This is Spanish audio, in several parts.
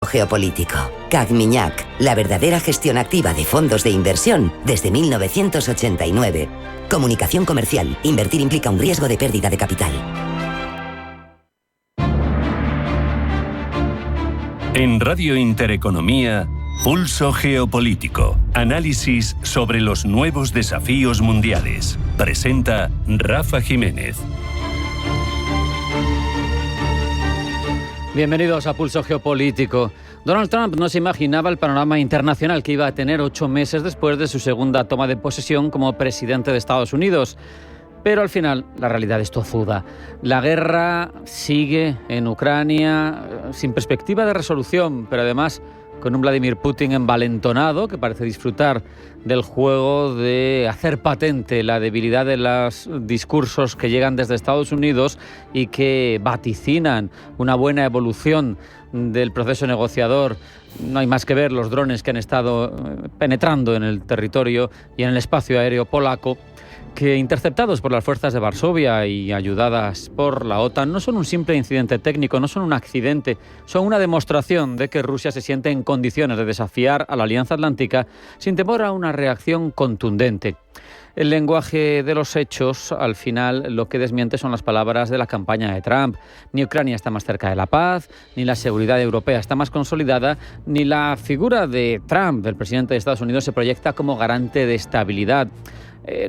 Geopolítico. CAC-Miñac, la verdadera gestión activa de fondos de inversión desde 1989. Comunicación comercial. Invertir implica un riesgo de pérdida de capital. En Radio Intereconomía, Pulso Geopolítico. Análisis sobre los nuevos desafíos mundiales. Presenta Rafa Jiménez. Bienvenidos a Pulso Geopolítico. Donald Trump no se imaginaba el panorama internacional que iba a tener 8 meses después de su segunda toma de posesión como presidente de Estados Unidos. Pero al final la realidad es tozuda. La guerra sigue en Ucrania sin perspectiva de resolución, pero además con un Vladimir Putin envalentonado que parece disfrutar del juego de hacer patente la debilidad de los discursos que llegan desde Estados Unidos y que vaticinan una buena evolución del proceso negociador. No hay más que ver los drones que han estado penetrando en el territorio y en el espacio aéreo polaco, que interceptados por las fuerzas de Varsovia y ayudadas por la OTAN no son un simple incidente técnico, no son un accidente, son una demostración de que Rusia se siente en condiciones de desafiar a la Alianza Atlántica sin temor a una reacción contundente. El lenguaje de los hechos, al final, lo que desmiente son las palabras de la campaña de Trump. Ni Ucrania está más cerca de la paz, ni la seguridad europea está más consolidada, ni la figura de Trump, del presidente de Estados Unidos, se proyecta como garante de estabilidad.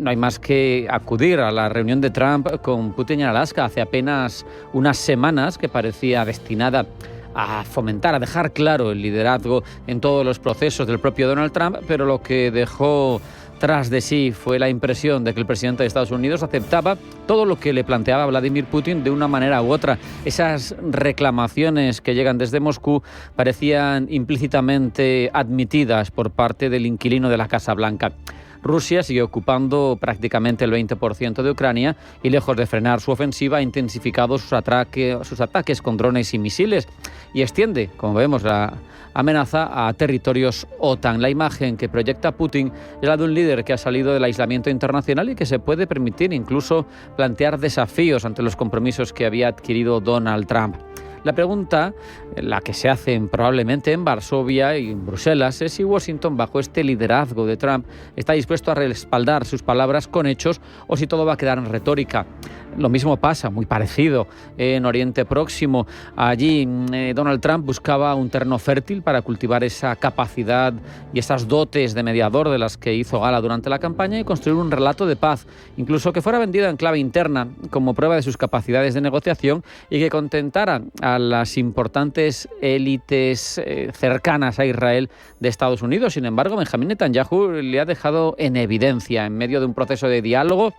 No hay más que acudir a la reunión de Trump con Putin en Alaska hace apenas unas semanas, que parecía destinada a fomentar, a dejar claro el liderazgo en todos los procesos del propio Donald Trump, pero lo que dejó tras de sí fue la impresión de que el presidente de Estados Unidos aceptaba todo lo que le planteaba Vladimir Putin de una manera u otra. Esas reclamaciones que llegan desde Moscú parecían implícitamente admitidas por parte del inquilino de la Casa Blanca. Rusia sigue ocupando prácticamente el 20% de Ucrania y, lejos de frenar su ofensiva, ha intensificado sus ataques con drones y misiles y extiende, como vemos, la amenaza a territorios OTAN. La imagen que proyecta Putin es la de un líder que ha salido del aislamiento internacional y que se puede permitir incluso plantear desafíos ante los compromisos que había adquirido Donald Trump. La pregunta, la que se hace probablemente en Varsovia y en Bruselas, es si Washington, bajo este liderazgo de Trump, está dispuesto a respaldar sus palabras con hechos o si todo va a quedar en retórica. Lo mismo pasa, muy parecido, en Oriente Próximo. Allí Donald Trump buscaba un terreno fértil para cultivar esa capacidad y esas dotes de mediador de las que hizo gala durante la campaña y construir un relato de paz, incluso que fuera vendido en clave interna como prueba de sus capacidades de negociación y que contentara a las importantes élites cercanas a Israel de Estados Unidos. Sin embargo, Benjamín Netanyahu le ha dejado en evidencia en medio de un proceso de diálogo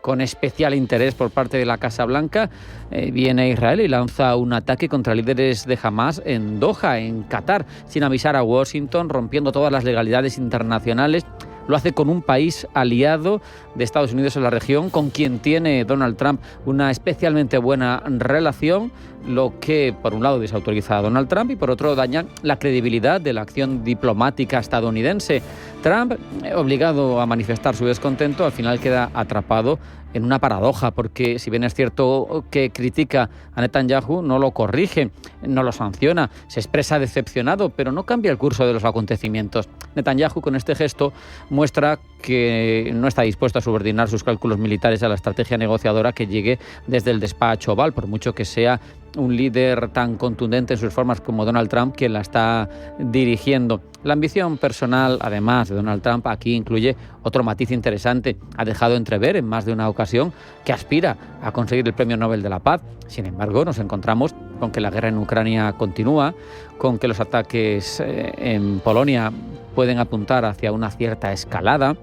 con especial interés por parte de la Casa Blanca. Viene a Israel y lanza un ataque contra líderes de Hamas en Doha, en Qatar, sin avisar a Washington, rompiendo todas las legalidades internacionales. Lo hace con un país aliado de Estados Unidos en la región, con quien tiene Donald Trump una especialmente buena relación, lo que por un lado desautoriza a Donald Trump y por otro daña la credibilidad de la acción diplomática estadounidense. Trump, obligado a manifestar su descontento, al final queda atrapado en una paradoja, porque si bien es cierto que critica a Netanyahu, no lo corrige, no lo sanciona, se expresa decepcionado, pero no cambia el curso de los acontecimientos. Netanyahu, con este gesto, muestra que no está dispuesto a subordinar sus cálculos militares a la estrategia negociadora que llegue desde el despacho oval, por mucho que sea un líder tan contundente en sus formas como Donald Trump quien la está dirigiendo. La ambición personal, además de Donald Trump, aquí incluye otro matiz interesante. Ha dejado entrever en más de una ocasión que aspira a conseguir el Premio Nobel de la Paz. Sin embargo, nos encontramos con que la guerra en Ucrania continúa, con que los ataques en Polonia pueden apuntar hacia una cierta escalada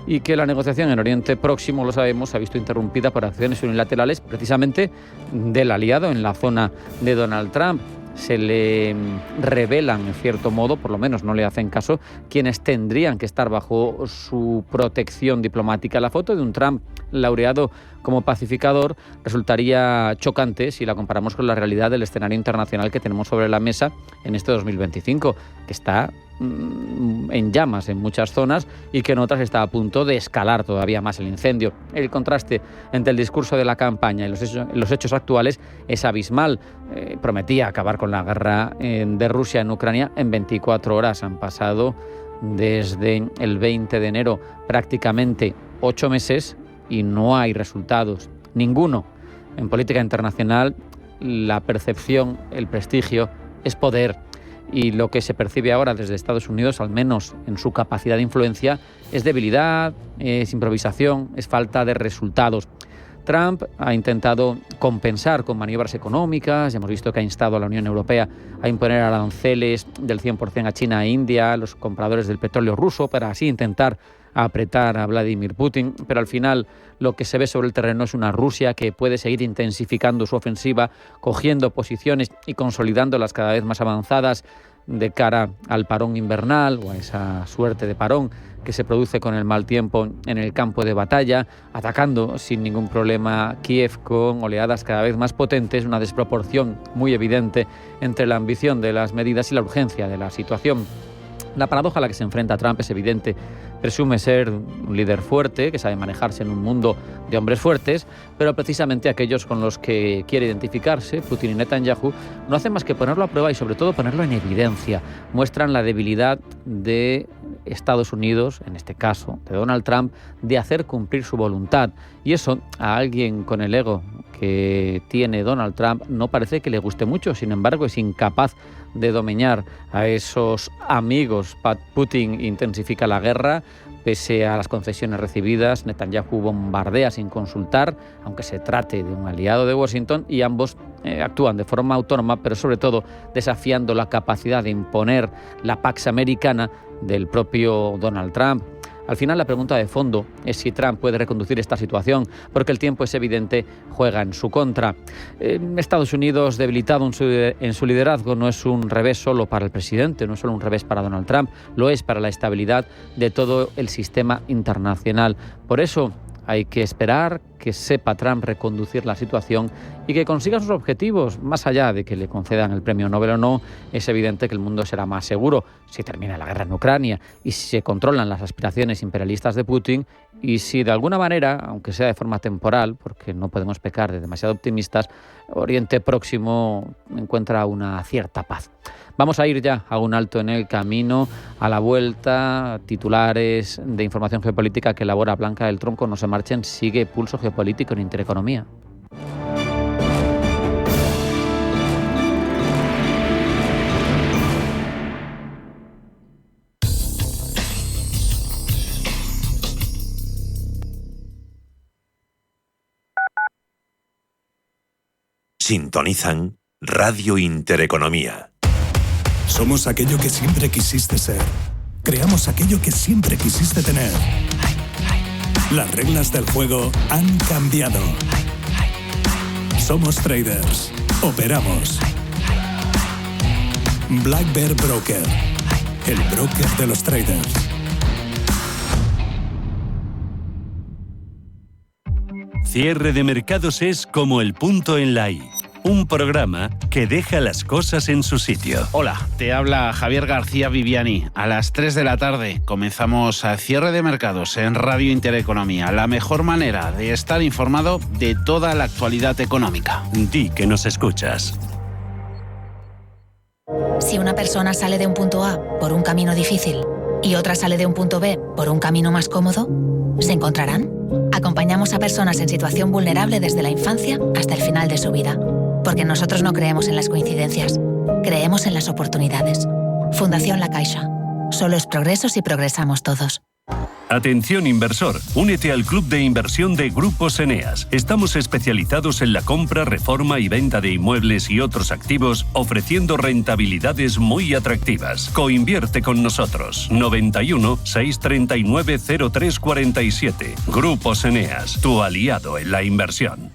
y que la negociación en Oriente Próximo, lo sabemos, se ha visto interrumpida por acciones unilaterales precisamente del aliado en la zona de Donald Trump. Se le revelan, en cierto modo, por lo menos no le hacen caso, quienes tendrían que estar bajo su protección diplomática. La foto de un Trump laureado como pacificador resultaría chocante si la comparamos con la realidad del escenario internacional que tenemos sobre la mesa en este 2025, que está en llamas en muchas zonas y que en otras está a punto de escalar todavía más el incendio. El contraste entre el discurso de la campaña y los hechos actuales es abismal. Prometía acabar con la guerra de Rusia en Ucrania en 24 horas. Han pasado desde el 20 de enero prácticamente 8 meses y no hay resultados, ninguno. En política internacional la percepción, el prestigio es poder. Y lo que se percibe ahora desde Estados Unidos, al menos en su capacidad de influencia, es debilidad, es improvisación, es falta de resultados. Trump ha intentado compensar con maniobras económicas. Ya hemos visto que ha instado a la Unión Europea a imponer aranceles del 100% a China e India, a los compradores del petróleo ruso, para así intentar apretar a Vladimir Putin. Pero al final lo que se ve sobre el terreno es una Rusia que puede seguir intensificando su ofensiva, cogiendo posiciones y consolidándolas cada vez más avanzadas de cara al parón invernal o a esa suerte de parón que se produce con el mal tiempo en el campo de batalla, atacando sin ningún problema Kiev con oleadas cada vez más potentes, una desproporción muy evidente entre la ambición de las medidas y la urgencia de la situación. La paradoja a la que se enfrenta Trump es evidente. Presume ser un líder fuerte, que sabe manejarse en un mundo de hombres fuertes, pero precisamente aquellos con los que quiere identificarse, Putin y Netanyahu, no hacen más que ponerlo a prueba y sobre todo ponerlo en evidencia. Muestran la debilidad de Estados Unidos, en este caso de Donald Trump, de hacer cumplir su voluntad. Y eso a alguien con el ego que tiene Donald Trump no parece que le guste mucho. Sin embargo, es incapaz de domeñar a esos amigos. Putin intensifica la guerra. Pese a las concesiones recibidas, Netanyahu bombardea sin consultar, aunque se trate de un aliado de Washington, y ambos actúan de forma autónoma, pero sobre todo desafiando la capacidad de imponer la Pax Americana del propio Donald Trump. Al final la pregunta de fondo es si Trump puede reconducir esta situación, porque el tiempo es evidente, juega en su contra. Estados Unidos debilitado en su liderazgo no es un revés solo para el presidente, no es solo un revés para Donald Trump, lo es para la estabilidad de todo el sistema internacional. Por eso hay que esperar que sepa Trump reconducir la situación y que consiga sus objetivos. Más allá de que le concedan el premio Nobel o no, es evidente que el mundo será más seguro si termina la guerra en Ucrania y si se controlan las aspiraciones imperialistas de Putin y si de alguna manera, aunque sea de forma temporal, porque no podemos pecar de demasiado optimistas, Oriente Próximo encuentra una cierta paz. Vamos a ir ya a un alto en el camino. A la vuelta, titulares de información geopolítica que elabora Blanca del Tronco. No se marchen, sigue Pulso Geopolítico en Intereconomía. Sintonizan Radio Intereconomía. Somos aquello que siempre quisiste ser. Creamos aquello que siempre quisiste tener. Las reglas del juego han cambiado. Somos traders. Operamos. Black Bear Broker. El broker de los traders. Cierre de mercados es como el punto en la I. Un programa que deja las cosas en su sitio. Hola, te habla Javier García Viviani. A las 3 de la tarde comenzamos a Cierre de Mercados en Radio Intereconomía. La mejor manera de estar informado de toda la actualidad económica. Di que nos escuchas. Si una persona sale de un punto A por un camino difícil y otra sale de un punto B por un camino más cómodo, ¿se encontrarán? Acompañamos a personas en situación vulnerable desde la infancia hasta el final de su vida. Porque nosotros no creemos en las coincidencias, creemos en las oportunidades. Fundación La Caixa. Solo es progreso si progresamos todos. Atención inversor, únete al club de inversión de Grupos Eneas. Estamos especializados en la compra, reforma y venta de inmuebles y otros activos, ofreciendo rentabilidades muy atractivas. Coinvierte con nosotros. 91 639 0347. Grupos Eneas, tu aliado en la inversión.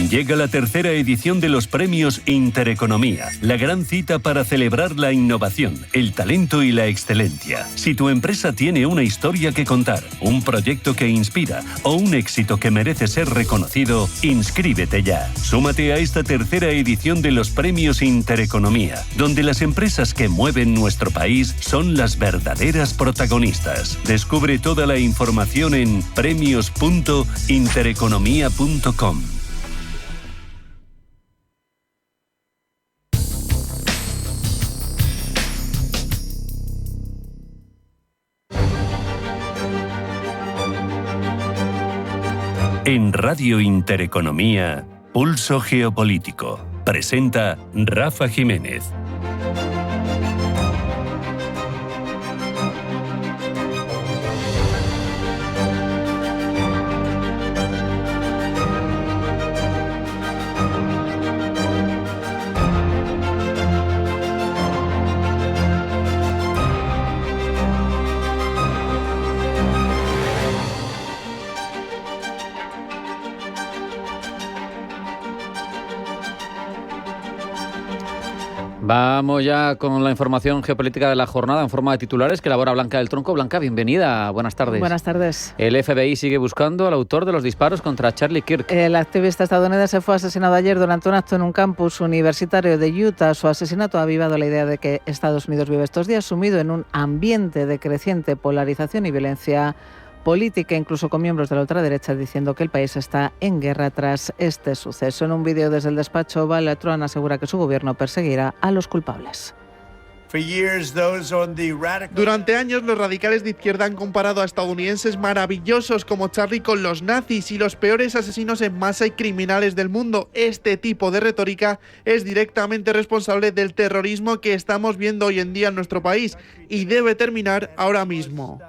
Llega la tercera edición de los premios Intereconomía, la gran cita para celebrar la innovación, el talento y la excelencia. Si tu empresa tiene una historia que contar, un proyecto que inspira o un éxito que merece ser reconocido, inscríbete ya. Súmate a esta tercera edición de los premios Intereconomía, donde las empresas que mueven nuestro país son las verdaderas protagonistas. Descubre toda la información en premios.intereconomía.com. En Radio Intereconomía, Pulso Geopolítico. Presenta Rafa Jiménez. Vamos ya con la información geopolítica de la jornada en forma de titulares que elabora Blanca del Tronco. Blanca, bienvenida. Buenas tardes. Buenas tardes. El FBI sigue buscando al autor de los disparos contra Charlie Kirk. El activista estadounidense fue asesinado ayer durante un acto en un campus universitario de Utah. Su asesinato ha avivado la idea de que Estados Unidos vive estos días sumido en un ambiente de creciente polarización y violencia política, incluso con miembros de la ultraderecha diciendo que el país está en guerra tras este suceso. En un vídeo desde el despacho Oval, Trump asegura que su gobierno perseguirá a los culpables. Durante años, los radicales de izquierda han comparado a estadounidenses maravillosos como Charlie con los nazis y los peores asesinos en masa y criminales del mundo. Este tipo de retórica es directamente responsable del terrorismo que estamos viendo hoy en día en nuestro país y debe terminar ahora mismo.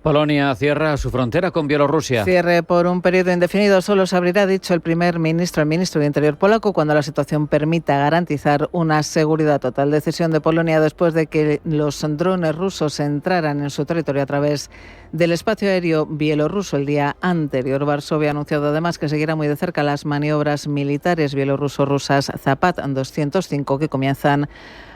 Polonia cierra su frontera con Bielorrusia. Cierre por un periodo indefinido solo se abrirá, dicho el ministro de Interior polaco, cuando la situación permita garantizar una seguridad total. Decisión de Polonia después de que los drones rusos entraran en su territorio a través del espacio aéreo bielorruso el día anterior. Varsovia ha anunciado además que seguirá muy de cerca las maniobras militares bielorruso-rusas Zapad 205 que comienzan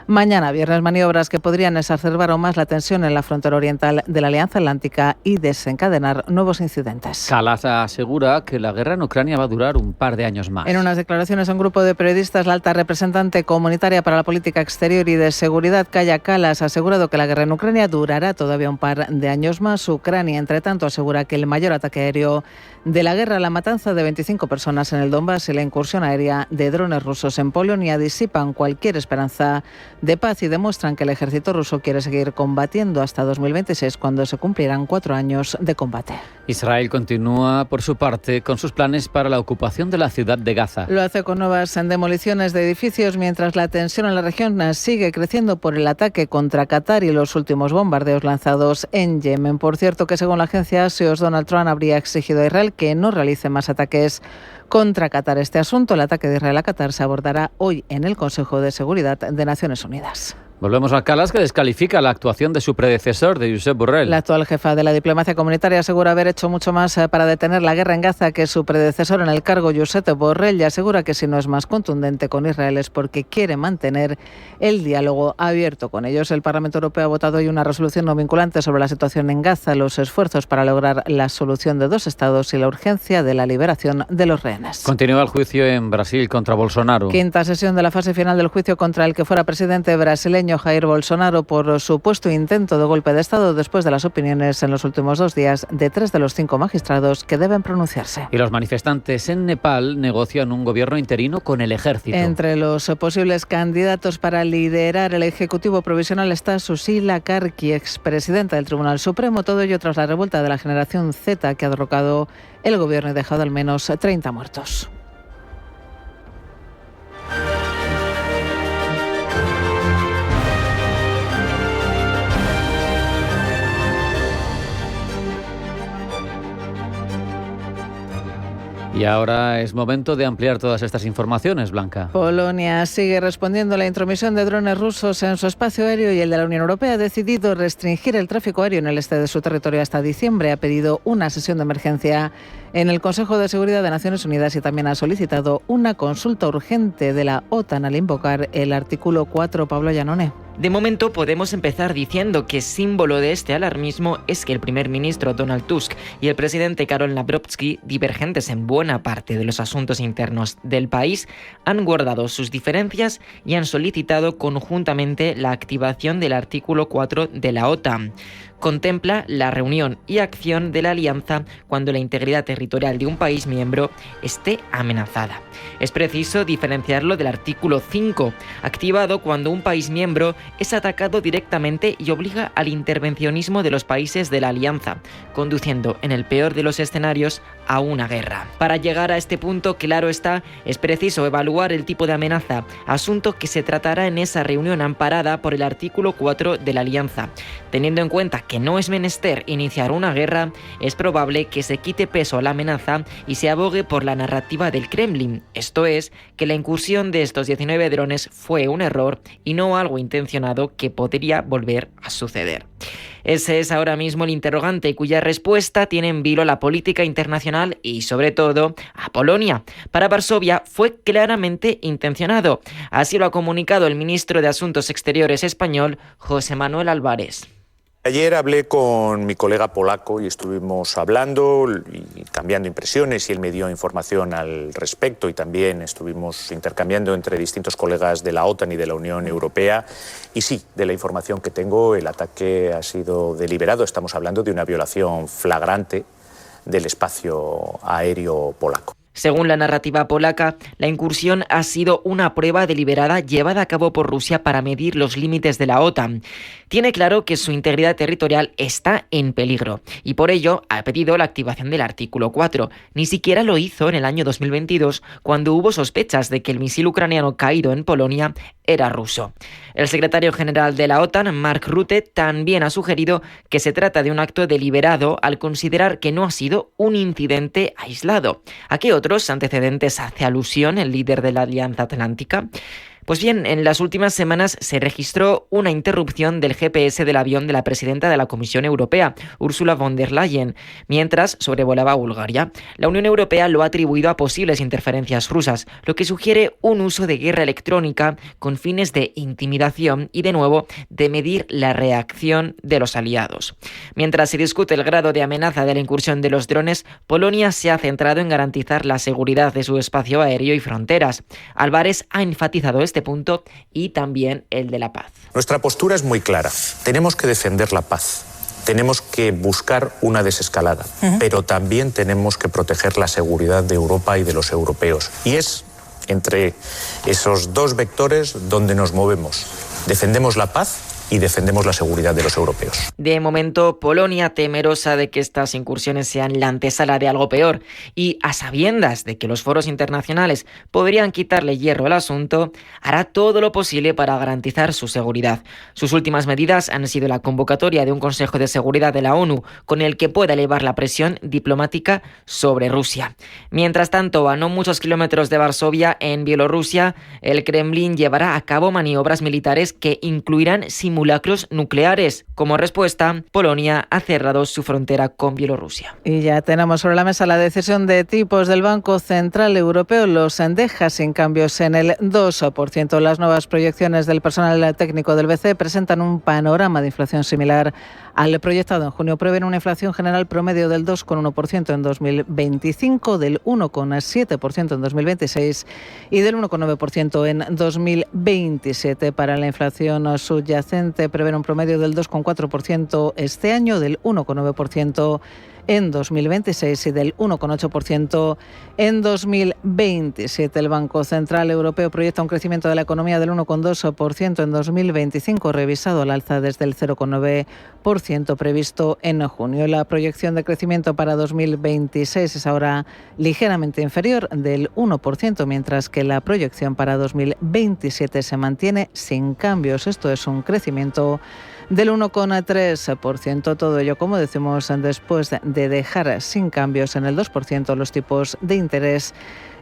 mañana viernes, maniobras que podrían exacerbar aún más la tensión en la frontera oriental de la Alianza Atlántica y desencadenar nuevos incidentes. Kalas asegura que la guerra en Ucrania va a durar un par de años más. En unas declaraciones a un grupo de periodistas, la alta representante comunitaria para la política exterior y de seguridad, Kaja Kallas, ha asegurado que la guerra en Ucrania durará todavía un par de años más. Ucrania, entre tanto, asegura que el mayor ataque aéreo de la guerra, la matanza de 25 personas en el Donbass y la incursión aérea de drones rusos en Polonia disipan cualquier esperanza de paz y demuestran que el ejército ruso quiere seguir combatiendo hasta 2026, cuando se cumplirán 4 años de combate. Israel continúa, por su parte, con sus planes para la ocupación de la ciudad de Gaza. Lo hace con nuevas demoliciones de edificios, mientras la tensión en la región sigue creciendo por el ataque contra Qatar y los últimos bombardeos lanzados en Yemen. Por cierto, que según la agencia Axios, Donald Trump habría exigido a Israel que no realice más ataques contra Qatar. Este asunto, el ataque de Israel a Qatar, se abordará hoy en el Consejo de Seguridad de Naciones Unidas. Volvemos a Kallas, que descalifica la actuación de su predecesor, de Josep Borrell. La actual jefa de la diplomacia comunitaria asegura haber hecho mucho más para detener la guerra en Gaza que su predecesor en el cargo, Josep Borrell, y asegura que si no es más contundente con Israel es porque quiere mantener el diálogo abierto con ellos. El Parlamento Europeo ha votado hoy una resolución no vinculante sobre la situación en Gaza, los esfuerzos para lograr la solución de 2 estados y la urgencia de la liberación de los rehenes. Continúa el juicio en Brasil contra Bolsonaro. Quinta sesión de la fase final del juicio contra el que fuera presidente brasileño Jair Bolsonaro por supuesto intento de golpe de Estado, después de las opiniones en los últimos 2 días de 3 de los 5 magistrados que deben pronunciarse. Y los manifestantes en Nepal negocian un gobierno interino con el ejército. Entre los posibles candidatos para liderar el Ejecutivo Provisional está Susila Karki, expresidenta del Tribunal Supremo, todo ello tras la revuelta de la generación Z que ha derrocado el gobierno y dejado al menos 30 muertos. Y ahora es momento de ampliar todas estas informaciones, Blanca. Polonia sigue respondiendo a la intromisión de drones rusos en su espacio aéreo y el de la Unión Europea ha decidido restringir el tráfico aéreo en el este de su territorio hasta diciembre. Ha pedido una sesión de emergencia en el Consejo de Seguridad de Naciones Unidas y también ha solicitado una consulta urgente de la OTAN al invocar el artículo 4. Pablo Llanone. De momento podemos empezar diciendo que símbolo de este alarmismo es que el primer ministro Donald Tusk y el presidente Karol Nawrocki, divergentes en buena parte de los asuntos internos del país, han guardado sus diferencias y han solicitado conjuntamente la activación del artículo 4 de la OTAN. Contempla la reunión y acción de la alianza cuando la integridad territorial de un país miembro esté amenazada. Es preciso diferenciarlo del artículo 5, activado cuando un país miembro es atacado directamente y obliga al intervencionismo de los países de la alianza, conduciendo en el peor de los escenarios a una guerra. Para llegar a este punto, claro está, es preciso evaluar el tipo de amenaza, asunto que se tratará en esa reunión amparada por el artículo 4 de la alianza. Teniendo en cuenta que no es menester iniciar una guerra, es probable que se quite peso a la amenaza y se abogue por la narrativa del Kremlin, esto es, que la incursión de estos 19 drones fue un error y no algo intencionado que podría volver a suceder. Ese es ahora mismo el interrogante cuya respuesta tiene en vilo la política internacional y, sobre todo, a Polonia. Para Varsovia fue claramente intencionado. Así lo ha comunicado el ministro de Asuntos Exteriores español, José Manuel Álvarez. Ayer hablé con mi colega polaco y estuvimos hablando y cambiando impresiones y él me dio información al respecto y también estuvimos intercambiando entre distintos colegas de la OTAN y de la Unión Europea y sí, de la información que tengo, el ataque ha sido deliberado. Estamos hablando de una violación flagrante del espacio aéreo polaco. Según la narrativa polaca, la incursión ha sido una prueba deliberada llevada a cabo por Rusia para medir los límites de la OTAN. Tiene claro que su integridad territorial está en peligro y por ello ha pedido la activación del artículo 4. Ni siquiera lo hizo en el año 2022, cuando hubo sospechas de que el misil ucraniano caído en Polonia era ruso. El secretario general de la OTAN, Mark Rutte, también ha sugerido que se trata de un acto deliberado al considerar que no ha sido un incidente aislado. ¿A qué otros antecedentes hace alusión el líder de la Alianza Atlántica? Pues bien, en las últimas semanas se registró una interrupción del GPS del avión de la presidenta de la Comisión Europea, Ursula von der Leyen, mientras sobrevolaba Bulgaria. La Unión Europea lo ha atribuido a posibles interferencias rusas, lo que sugiere un uso de guerra electrónica con fines de intimidación y, de nuevo, de medir la reacción de los aliados. Mientras se discute el grado de amenaza de la incursión de los drones, Polonia se ha centrado en garantizar la seguridad de su espacio aéreo y fronteras. Álvarez ha enfatizado este punto y también el de la paz. Nuestra postura es muy clara. Tenemos que defender la paz. Tenemos que buscar una desescalada, pero también tenemos que proteger la seguridad de Europa y de los europeos. Y es entre esos dos vectores donde nos movemos. Defendemos la paz y defendemos la seguridad de los europeos. De momento, Polonia, temerosa de que estas incursiones sean la antesala de algo peor y a sabiendas de que los foros internacionales podrían quitarle hierro al asunto, hará todo lo posible para garantizar su seguridad. Sus últimas medidas han sido la convocatoria de un Consejo de Seguridad de la ONU con el que pueda elevar la presión diplomática sobre Rusia. Mientras tanto, a no muchos kilómetros de Varsovia, en Bielorrusia, el Kremlin llevará a cabo maniobras militares que incluirán simulacros nucleares. Como respuesta, Polonia ha cerrado su frontera con Bielorrusia. Y ya tenemos sobre la mesa la decisión de tipos del Banco Central Europeo. Los deja sin cambios en el 2%. Las nuevas proyecciones del personal técnico del BCE presentan un panorama de inflación similar al proyectado en junio. Prevén una inflación general promedio del 2,1% en 2025, del 1,7% en 2026 y del 1,9% en 2027. Para la inflación subyacente prevén un promedio del 2,4% este año, del 1,9% en 2026 y del 1,8% en 2027. El Banco Central Europeo proyecta un crecimiento de la economía del 1,2% en 2025, revisado al alza desde el 0,9% previsto en junio. La proyección de crecimiento para 2026 es ahora ligeramente inferior, del 1%, mientras que la proyección para 2027 se mantiene sin cambios. Esto es un crecimiento del 1,3%. Todo ello, como decimos, después de dejar sin cambios en el 2% los tipos de interés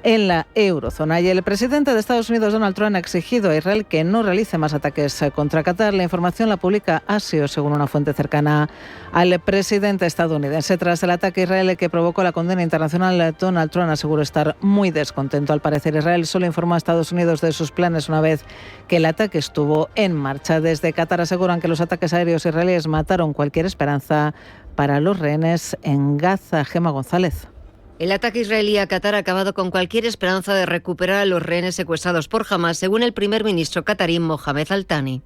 en la eurozona. Y el presidente de Estados Unidos, Donald Trump, ha exigido a Israel que no realice más ataques contra Qatar. La información la publica Axios, según una fuente cercana al presidente estadounidense. Tras el ataque a Israel que provocó la condena internacional, Donald Trump aseguró estar muy descontento. Al parecer, Israel solo informó a Estados Unidos de sus planes una vez que el ataque estuvo en marcha. Desde Qatar aseguran que los ataques aéreos israelíes mataron cualquier esperanza para los rehenes en Gaza. Gemma González. El ataque israelí a Qatar ha acabado con cualquier esperanza de recuperar a los rehenes secuestrados por Hamas, según el primer ministro qatarí Mohamed Al-Thani.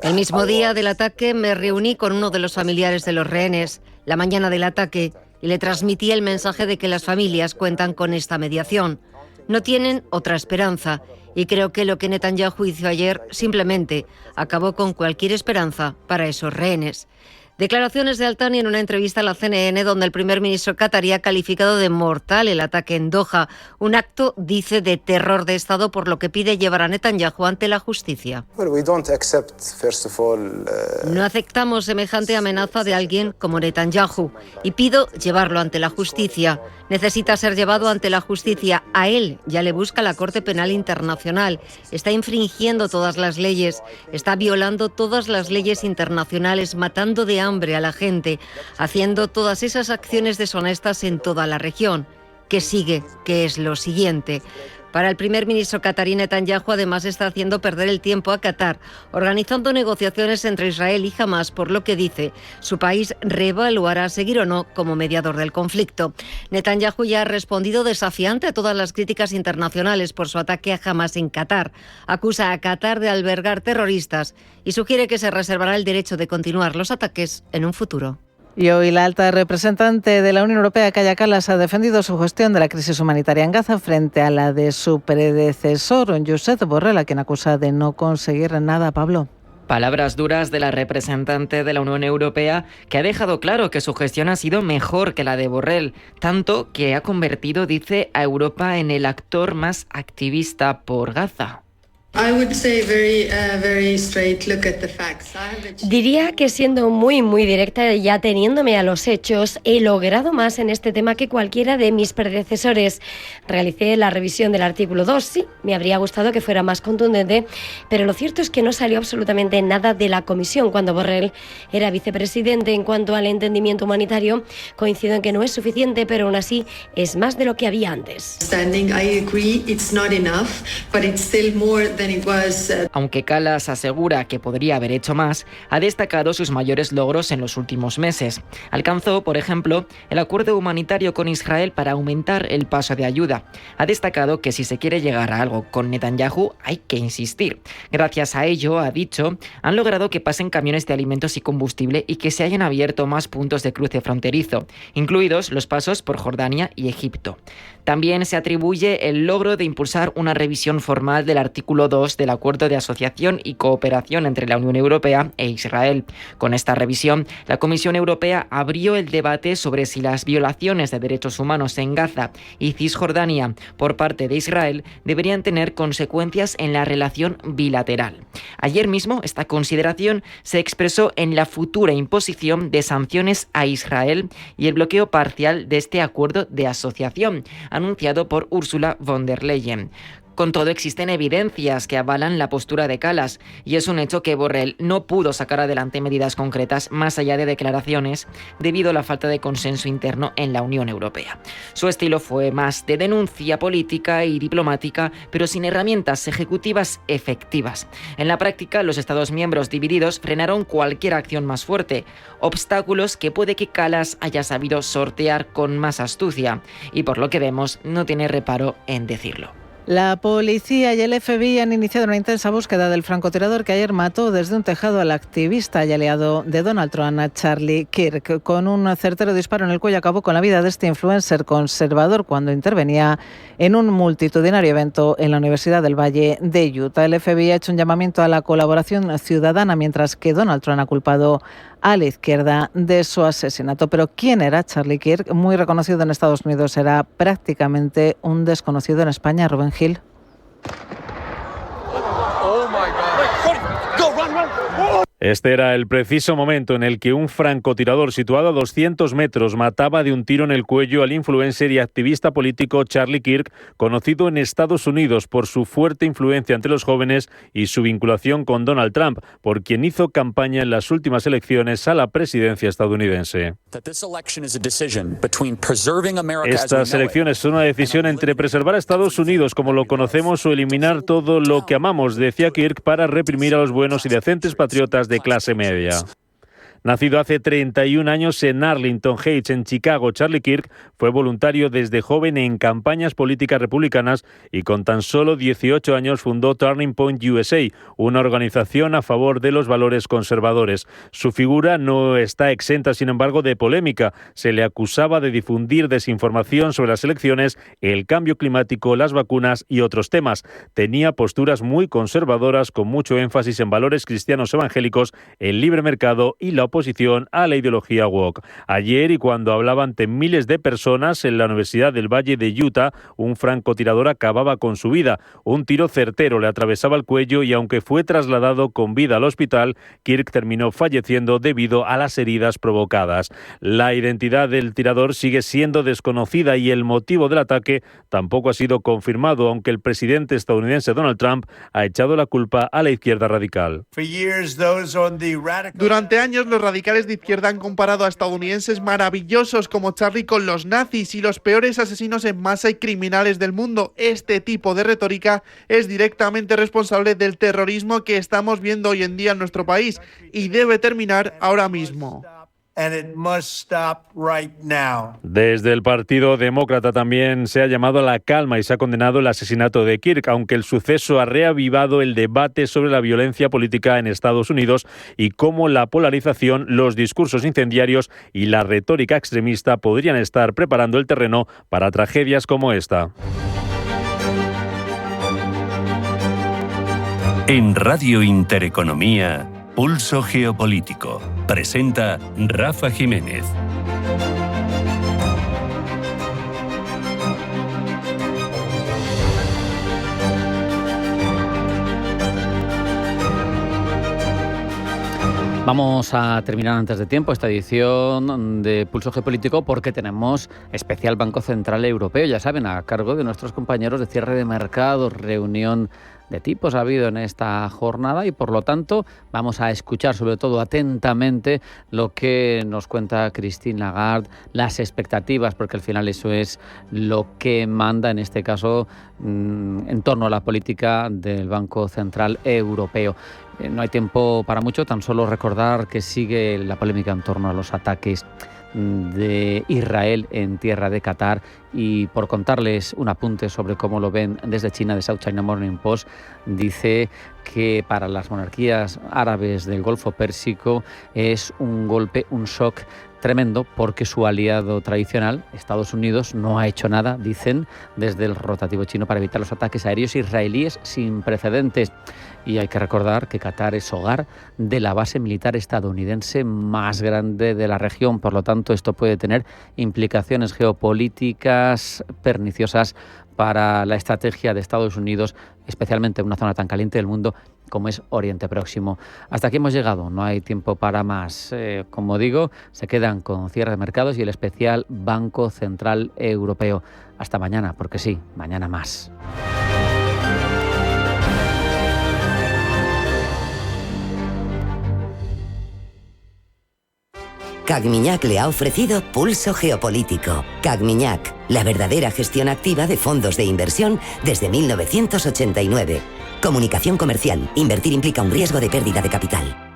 El mismo día del ataque me reuní con uno de los familiares de los rehenes, la mañana del ataque, y le transmití el mensaje de que las familias cuentan con esta mediación. No tienen otra esperanza, y creo que lo que Netanyahu hizo ayer simplemente acabó con cualquier esperanza para esos rehenes. Declaraciones de Al-Thani en una entrevista a la CNN, donde el primer ministro qatarí ha calificado de mortal el ataque en Doha, un acto, dice, de terror de Estado, por lo que pide llevar a Netanyahu ante la justicia. No aceptamos semejante amenaza de alguien como Netanyahu y pido llevarlo ante la justicia. Necesita ser llevado ante la justicia. A él ya le busca la Corte Penal Internacional. Está infringiendo todas las leyes, está violando todas las leyes internacionales, matando de hambre a la gente, haciendo todas esas acciones deshonestas en toda la región. ¿Qué sigue? ¿Qué es lo siguiente? Para el primer ministro qatarí, Netanyahu además está haciendo perder el tiempo a Qatar, organizando negociaciones entre Israel y Hamas, por lo que dice su país reevaluará seguir o no como mediador del conflicto. Netanyahu ya ha respondido desafiante a todas las críticas internacionales por su ataque a Hamas en Qatar. Acusa a Qatar de albergar terroristas y sugiere que se reservará el derecho de continuar los ataques en un futuro. Y hoy la alta representante de la Unión Europea, Kaja Kallas, ha defendido su gestión de la crisis humanitaria en Gaza frente a la de su predecesor, Josep Borrell, a quien acusa de no conseguir nada. Pablo. Palabras duras de la representante de la Unión Europea, que ha dejado claro que su gestión ha sido mejor que la de Borrell, tanto que ha convertido, dice, a Europa en el actor más activista por Gaza. Diría que siendo muy directa, ya teniéndome a los hechos, he logrado más en este tema que cualquiera de mis predecesores. Realicé la revisión del artículo 2, sí, me habría gustado que fuera más contundente, pero lo cierto es que no salió absolutamente nada de la Comisión cuando Borrell era vicepresidente. En cuanto al entendimiento humanitario, coincido en que no es suficiente, pero aún así es más de lo que había antes. Aunque Kallas asegura que podría haber hecho más, ha destacado sus mayores logros en los últimos meses. Alcanzó, por ejemplo, el acuerdo humanitario con Israel para aumentar el paso de ayuda. Ha destacado que si se quiere llegar a algo con Netanyahu, hay que insistir. Gracias a ello, ha dicho, han logrado que pasen camiones de alimentos y combustible y que se hayan abierto más puntos de cruce fronterizo, incluidos los pasos por Jordania y Egipto. También se atribuye el logro de impulsar una revisión formal del artículo 2 del Acuerdo de Asociación y Cooperación entre la Unión Europea e Israel. Con esta revisión, la Comisión Europea abrió el debate sobre si las violaciones de derechos humanos en Gaza y Cisjordania por parte de Israel deberían tener consecuencias en la relación bilateral. Ayer mismo, esta consideración se expresó en la futura imposición de sanciones a Israel y el bloqueo parcial de este acuerdo de asociación, anunciado por Ursula von der Leyen. Con todo, existen evidencias que avalan la postura de Kallas y es un hecho que Borrell no pudo sacar adelante medidas concretas más allá de declaraciones debido a la falta de consenso interno en la Unión Europea. Su estilo fue más de denuncia política y diplomática, pero sin herramientas ejecutivas efectivas. En la práctica, los Estados miembros divididos frenaron cualquier acción más fuerte, obstáculos que puede que Kallas haya sabido sortear con más astucia y, por lo que vemos, no tiene reparo en decirlo. La policía y el FBI han iniciado una intensa búsqueda del francotirador que ayer mató desde un tejado al activista y aliado de Donald Trump, Charlie Kirk. Con un certero disparo en el cuello acabó con la vida de este influencer conservador cuando intervenía en un multitudinario evento en la Universidad del Valle de Utah. El FBI ha hecho un llamamiento a la colaboración ciudadana, mientras que Donald Trump ha culpado a la izquierda de su asesinato. Pero ¿quién era Charlie Kirk? Muy reconocido en Estados Unidos, era prácticamente un desconocido en España. Rubén Gil. Este era el preciso momento en el que un francotirador situado a 200 metros mataba de un tiro en el cuello al influencer y activista político Charlie Kirk, conocido en Estados Unidos por su fuerte influencia entre los jóvenes y su vinculación con Donald Trump, por quien hizo campaña en las últimas elecciones a la presidencia estadounidense. Estas elecciones son una decisión entre preservar a Estados Unidos como lo conocemos o eliminar todo lo que amamos, decía Kirk, para reprimir a los buenos y decentes patriotas de clase media. Nacido hace 31 años en Arlington Heights, en Chicago, Charlie Kirk fue voluntario desde joven en campañas políticas republicanas y con tan solo 18 años fundó Turning Point USA, una organización a favor de los valores conservadores. Su figura no está exenta, sin embargo, de polémica. Se le acusaba de difundir desinformación sobre las elecciones, el cambio climático, las vacunas y otros temas. Tenía posturas muy conservadoras con mucho énfasis en valores cristianos evangélicos, el libre mercado y la oposición a la ideología woke. Ayer, y cuando hablaba ante miles de personas en la Universidad del Valle de Utah, un francotirador acababa con su vida. Un tiro certero le atravesaba el cuello y aunque fue trasladado con vida al hospital, Kirk terminó falleciendo debido a las heridas provocadas. La identidad del tirador sigue siendo desconocida y el motivo del ataque tampoco ha sido confirmado, aunque el presidente estadounidense Donald Trump ha echado la culpa a la izquierda radical. Durante años, los radicales de izquierda han comparado a estadounidenses maravillosos como Charlie con los nazis y los peores asesinos en masa y criminales del mundo. Este tipo de retórica es directamente responsable del terrorismo que estamos viendo hoy en día en nuestro país y debe terminar ahora mismo. Desde el Partido Demócrata también se ha llamado a la calma y se ha condenado el asesinato de Kirk, aunque el suceso ha reavivado el debate sobre la violencia política en Estados Unidos y cómo la polarización, los discursos incendiarios y la retórica extremista podrían estar preparando el terreno para tragedias como esta. En Radio Intereconomía, Pulso Geopolítico. Presenta Rafa Jiménez. Vamos a terminar antes de tiempo esta edición de Pulso Geopolítico porque tenemos especial Banco Central Europeo, ya saben, a cargo de nuestros compañeros de cierre de mercado, reunión de tipos ha habido en esta jornada y por lo tanto vamos a escuchar sobre todo atentamente lo que nos cuenta Christine Lagarde, las expectativas, porque al final eso es lo que manda en este caso en torno a la política del Banco Central Europeo. No hay tiempo para mucho, tan solo recordar que sigue la polémica en torno a los ataques de Israel en tierra de Qatar y por contarles un apunte sobre cómo lo ven desde China, de South China Morning Post, dice que para las monarquías árabes del Golfo Pérsico es un golpe, un shock tremendo porque su aliado tradicional, Estados Unidos, no ha hecho nada, dicen, desde el rotativo chino para evitar los ataques aéreos israelíes sin precedentes. Y hay que recordar que Qatar es hogar de la base militar estadounidense más grande de la región. Por lo tanto, esto puede tener implicaciones geopolíticas perniciosas para la estrategia de Estados Unidos, especialmente en una zona tan caliente del mundo como es Oriente Próximo. Hasta aquí hemos llegado, no hay tiempo para más. Como digo, se quedan con cierre de mercados y el especial Banco Central Europeo. Hasta mañana, porque sí, mañana más. Cagmiñac le ha ofrecido Pulso Geopolítico. Cagmiñac, la verdadera gestión activa de fondos de inversión desde 1989. Comunicación comercial. Invertir implica un riesgo de pérdida de capital.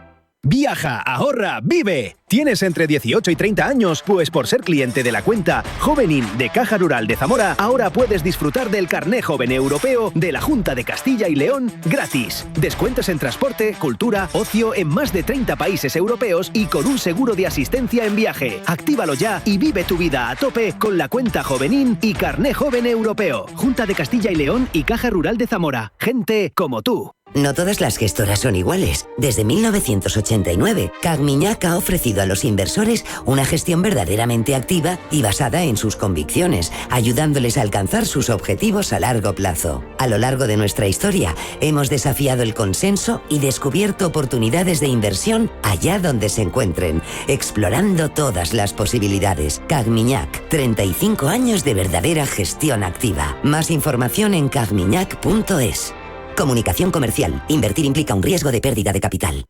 Viaja, ahorra, vive. ¿Tienes entre 18 y 30 años? Pues por ser cliente de la cuenta Jovenin de Caja Rural de Zamora, ahora puedes disfrutar del Carné Joven Europeo de la Junta de Castilla y León gratis. Descuentos en transporte, cultura, ocio en más de 30 países europeos y con un seguro de asistencia en viaje. Actívalo ya y vive tu vida a tope con la cuenta Jovenin y Carné Joven Europeo. Junta de Castilla y León y Caja Rural de Zamora. Gente como tú. No todas las gestoras son iguales. Desde 1989, Cagmiñac ha ofrecido a los inversores una gestión verdaderamente activa y basada en sus convicciones, ayudándoles a alcanzar sus objetivos a largo plazo. A lo largo de nuestra historia, hemos desafiado el consenso y descubierto oportunidades de inversión allá donde se encuentren, explorando todas las posibilidades. Cagmiñac, 35 años de verdadera gestión activa. Más información en cagmiñac.es. Comunicación comercial. Invertir implica un riesgo de pérdida de capital.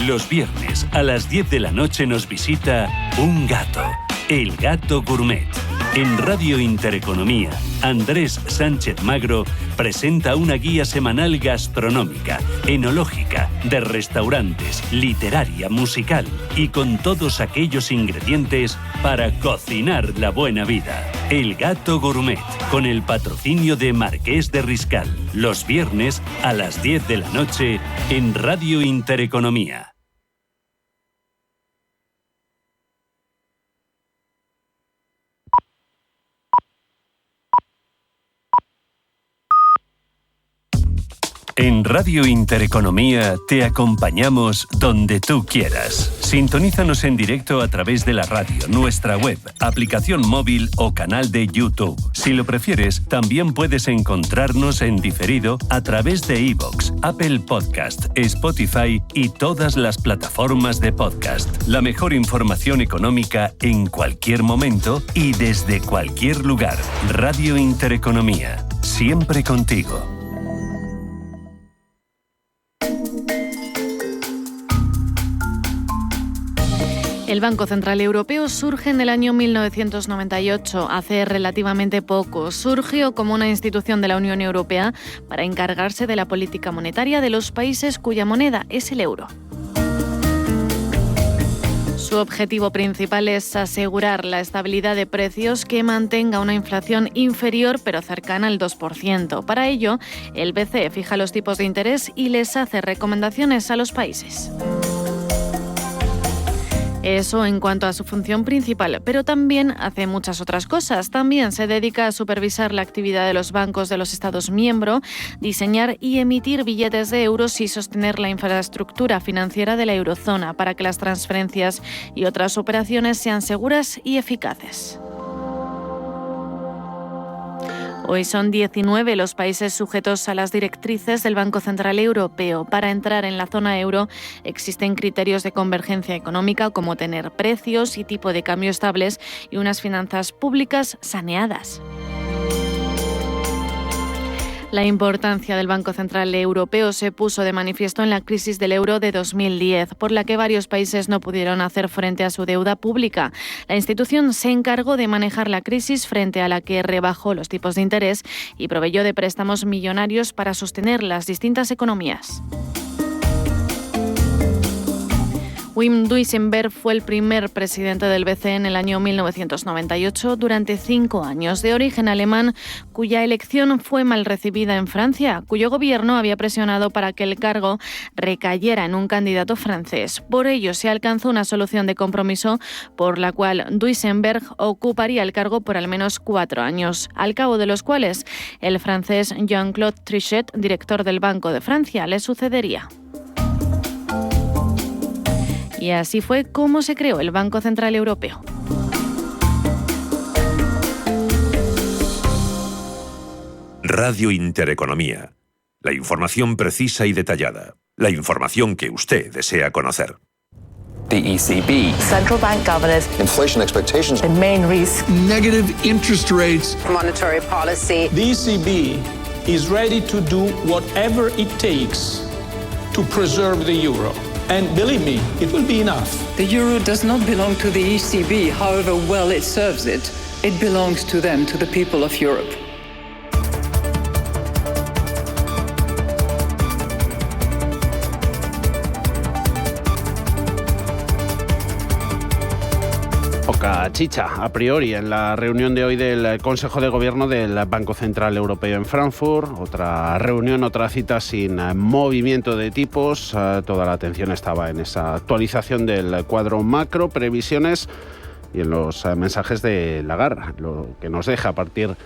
Los viernes a las 10 de la noche nos visita un gato, el Gato Gourmet. En Radio Intereconomía, Andrés Sánchez Magro presenta una guía semanal gastronómica, enológica, de restaurantes, literaria, musical y con todos aquellos ingredientes para cocinar la buena vida. El Gato Gourmet, con el patrocinio de Marqués de Riscal. Los viernes a las 10 de la noche en Radio Intereconomía. En Radio Intereconomía te acompañamos donde tú quieras. Sintonízanos en directo a través de la radio, nuestra web, aplicación móvil o canal de YouTube. Si lo prefieres, también puedes encontrarnos en diferido a través de iVoox, Apple Podcast, Spotify y todas las plataformas de podcast. La mejor información económica en cualquier momento y desde cualquier lugar. Radio Intereconomía, siempre contigo. El Banco Central Europeo surge en el año 1998, hace relativamente poco. Surgió como una institución de la Unión Europea para encargarse de la política monetaria de los países cuya moneda es el euro. Su objetivo principal es asegurar la estabilidad de precios que mantenga una inflación inferior pero cercana al 2%. Para ello, el BCE fija los tipos de interés y les hace recomendaciones a los países. Eso en cuanto a su función principal, pero también hace muchas otras cosas. También se dedica a supervisar la actividad de los bancos de los Estados miembros, diseñar y emitir billetes de euros y sostener la infraestructura financiera de la eurozona para que las transferencias y otras operaciones sean seguras y eficaces. Hoy son 19 los países sujetos a las directrices del Banco Central Europeo. Para entrar en la zona euro existen criterios de convergencia económica como tener precios y tipo de cambio estables y unas finanzas públicas saneadas. La importancia del Banco Central Europeo se puso de manifiesto en la crisis del euro de 2010, por la que varios países no pudieron hacer frente a su deuda pública. La institución se encargó de manejar la crisis frente a la que rebajó los tipos de interés y proveyó de préstamos millonarios para sostener las distintas economías. Wim Duisenberg fue el primer presidente del BCE en el año 1998 durante 5 años, de origen alemán, cuya elección fue mal recibida en Francia, cuyo gobierno había presionado para que el cargo recayera en un candidato francés. Por ello, se alcanzó una solución de compromiso por la cual Duisenberg ocuparía el cargo por al menos 4 años, al cabo de los cuales el francés Jean-Claude Trichet, director del Banco de Francia, le sucedería. Y así fue como se creó el Banco Central Europeo. Radio Intereconomía. La información precisa y detallada. La información que usted desea conocer. The ECB. Central bank governors. Inflation expectations. The main risk. Negative interest rates. Monetary policy. The ECB is ready to do whatever it takes to preserve the euro. And believe me, it will be enough. The euro does not belong to the ECB, however well it serves it. It belongs to them, to the people of Europe. Poca chicha, a priori, en la reunión de hoy del Consejo de Gobierno del Banco Central Europeo en Frankfurt. Otra reunión, otra cita sin movimiento de tipos. Toda la atención estaba en esa actualización del cuadro macro, previsiones y en los mensajes de Lagarde, lo que nos deja a partir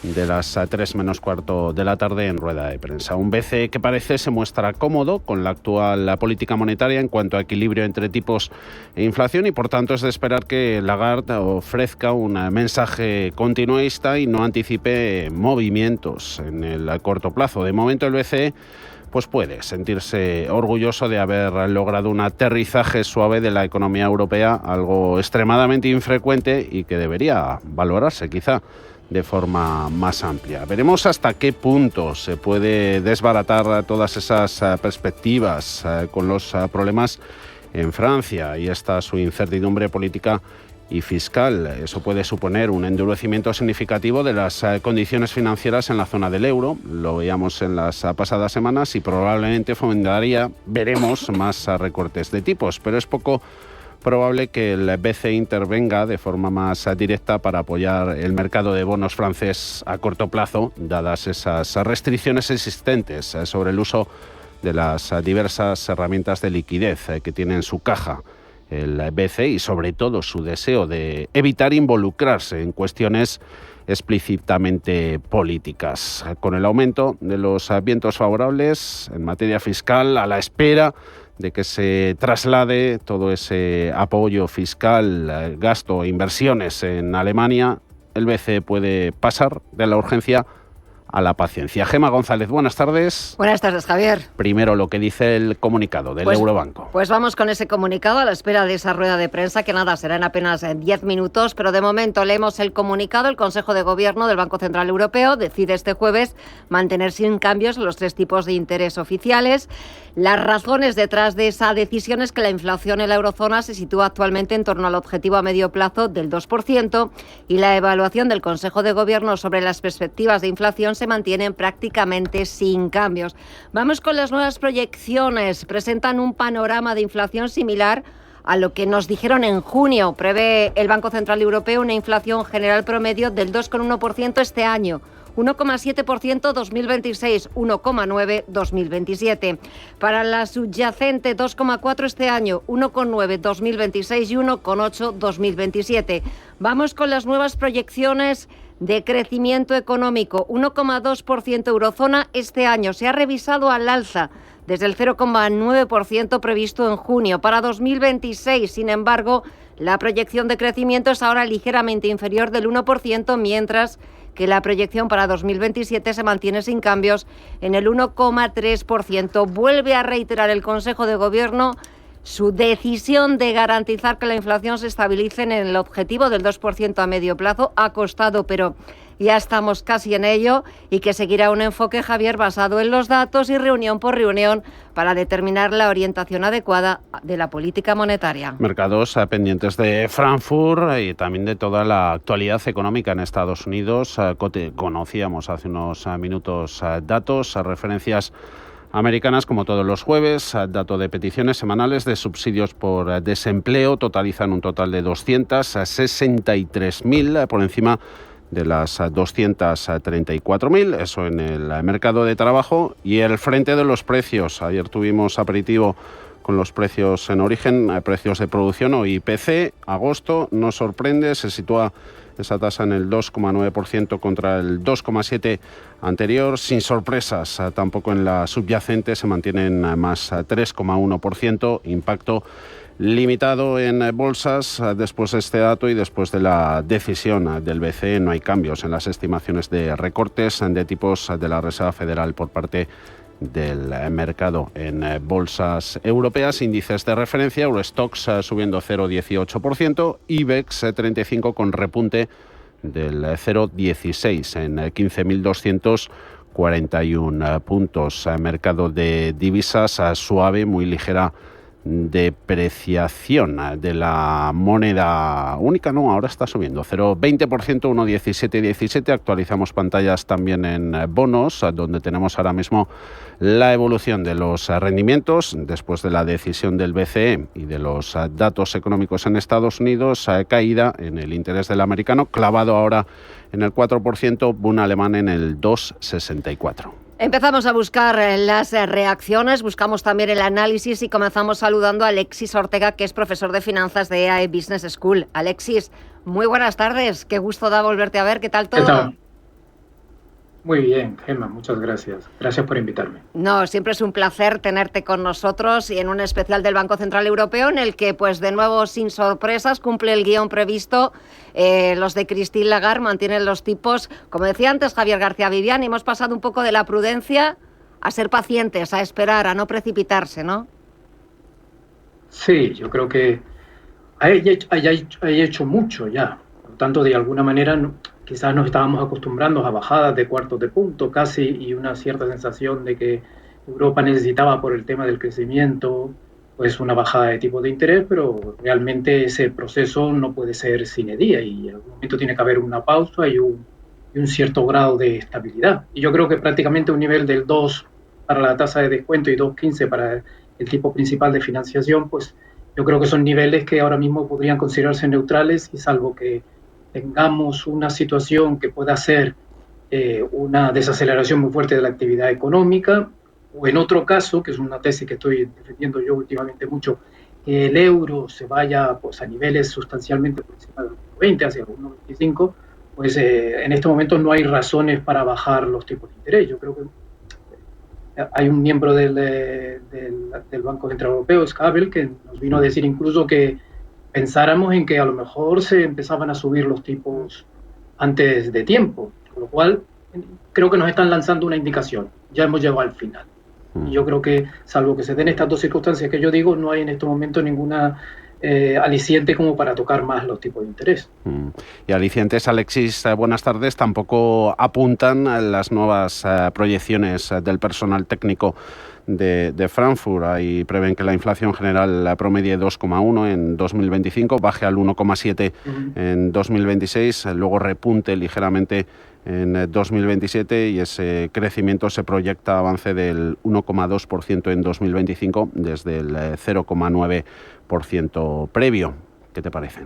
de las 3 menos cuarto de la tarde en rueda de prensa. Un BCE que parece se muestra cómodo con la actual política monetaria en cuanto a equilibrio entre tipos e inflación y por tanto es de esperar que Lagarde ofrezca un mensaje continuista y no anticipe movimientos en el corto plazo. De momento el BCE pues puede sentirse orgulloso de haber logrado un aterrizaje suave de la economía europea, algo extremadamente infrecuente y que debería valorarse quizá de forma más amplia. Veremos hasta qué punto se puede desbaratar todas esas perspectivas con los problemas en Francia y esta su incertidumbre política y fiscal. Eso puede suponer un endurecimiento significativo de las condiciones financieras en la zona del euro. Lo veíamos en las pasadas semanas y probablemente fomentaría, veremos, más recortes de tipos, pero es poco probable que el BCE intervenga de forma más directa para apoyar el mercado de bonos francés a corto plazo, dadas esas restricciones existentes sobre el uso de las diversas herramientas de liquidez que tiene en su caja el BCE y sobre todo su deseo de evitar involucrarse en cuestiones explícitamente políticas. Con el aumento de los vientos favorables en materia fiscal, a la espera de que se traslade todo ese apoyo fiscal, gasto e inversiones en Alemania, el BCE puede pasar de la urgencia a la paciencia. Gemma González, buenas tardes. Buenas tardes, Javier. Primero lo que dice el comunicado del Eurobanco. Pues vamos con ese comunicado a la espera de esa rueda de prensa que nada, será en apenas 10 minutos, pero de momento leemos el comunicado. El Consejo de Gobierno del Banco Central Europeo decide este jueves mantener sin cambios los 3 tipos de interés oficiales. Las razones detrás de esa decisión es que la inflación en la eurozona se sitúa actualmente en torno al objetivo a medio plazo del 2% y la evaluación del Consejo de Gobierno sobre las perspectivas de inflación se mantienen prácticamente sin cambios. Vamos con las nuevas proyecciones. Presentan un panorama de inflación similar a lo que nos dijeron en junio. Prevé el Banco Central Europeo una inflación general promedio del 2,1% este año. 1,7% 2026, 1,9% 2027. Para la subyacente, 2,4% este año, 1,9% 2026 y 1,8% 2027. Vamos con las nuevas proyecciones de crecimiento económico. 1,2% eurozona este año. Se ha revisado al alza desde el 0,9% previsto en junio. Para 2026, sin embargo, la proyección de crecimiento es ahora ligeramente inferior del 1%, mientras que la proyección para 2027 se mantiene sin cambios en el 1,3%. Vuelve a reiterar el Consejo de Gobierno su decisión de garantizar que la inflación se estabilice en el objetivo del 2% a medio plazo. Ha costado, pero ya estamos casi en ello, y que seguirá un enfoque, Javier, basado en los datos y reunión por reunión para determinar la orientación adecuada de la política monetaria. Mercados pendientes de Frankfurt y también de toda la actualidad económica en Estados Unidos. Conocíamos hace unos minutos datos, referencias americanas como todos los jueves. Dato de peticiones semanales de subsidios por desempleo totalizan un total de 263.000 por encima de las 234.000, eso en el mercado de trabajo. Y el frente de los precios, ayer tuvimos aperitivo con los precios en origen, precios de producción o IPC. Agosto no sorprende, se sitúa esa tasa en el 2,9% contra el 2,7% anterior, sin sorpresas. Tampoco en la subyacente, se mantienen más 3,1%, impacto limitado en bolsas después de este dato y después de la decisión del BCE. No hay cambios en las estimaciones de recortes de tipos de la Reserva Federal por parte del mercado en bolsas europeas. Índices de referencia, Eurostoxx subiendo 0,18%, IBEX 35 con repunte del 0,16 en 15.241 puntos. Mercado de divisas suave, muy ligera depreciación de la moneda única. No, ahora está subiendo 0,20%, 1,1717. Actualizamos pantallas también en bonos, donde tenemos ahora mismo la evolución de los rendimientos después de la decisión del BCE y de los datos económicos en Estados Unidos. Caída en el interés del americano, clavado ahora en el 4%, Bund alemán en el 2,64. Empezamos a buscar las reacciones, buscamos también el análisis y comenzamos saludando a Alexis Ortega, que es profesor de finanzas de EAE Business School. Alexis, muy buenas tardes, qué gusto da volverte a ver, ¿qué tal todo? ¿Qué tal? Muy bien, Gemma, muchas gracias. Gracias por invitarme. No, siempre es un placer tenerte con nosotros y en un especial del Banco Central Europeo en el que, pues de nuevo, sin sorpresas, cumple el guión previsto. Los de Christine Lagarde mantienen los tipos. Como decía antes Javier García Viviani, hemos pasado un poco de la prudencia a ser pacientes, a esperar, a no precipitarse, ¿no? Sí, yo creo que hay hecho mucho ya. Por lo tanto, de alguna manera, quizás nos estábamos acostumbrando a bajadas de cuartos de punto casi y una cierta sensación de que Europa necesitaba por el tema del crecimiento pues una bajada de tipo de interés, pero realmente ese proceso no puede ser sine die y en algún momento tiene que haber una pausa y un cierto grado de estabilidad. Y yo creo que prácticamente un nivel del 2 para la tasa de descuento y 2,15 para el tipo principal de financiación, pues yo creo que son niveles que ahora mismo podrían considerarse neutrales y salvo que tengamos una situación que pueda ser una desaceleración muy fuerte de la actividad económica, o en otro caso, que es una tesis que estoy defendiendo yo últimamente mucho, que el euro se vaya pues, a niveles sustancialmente por encima del 1,20 hacia el 1,25, pues en este momento no hay razones para bajar los tipos de interés. Yo creo que hay un miembro del Banco Central Europeo, Schabel, que nos vino a decir incluso que pensáramos en que a lo mejor se empezaban a subir los tipos antes de tiempo, con lo cual creo que nos están lanzando una indicación. Ya hemos llegado al final. Y yo creo que, salvo que se den estas dos circunstancias que yo digo, no hay en este momento ninguna aliciente como para tocar más los tipos de interés. Y alicientes, Alexis, buenas tardes. Tampoco apuntan las nuevas proyecciones del personal técnico de Frankfurt. Ahí prevén que la inflación general promedie 2,1 en 2025, baje al 1,7 en 2026, luego repunte ligeramente en 2027 y ese crecimiento se proyecta avance del 1,2% en 2025 desde el 0,9% previo. ¿Qué te parece?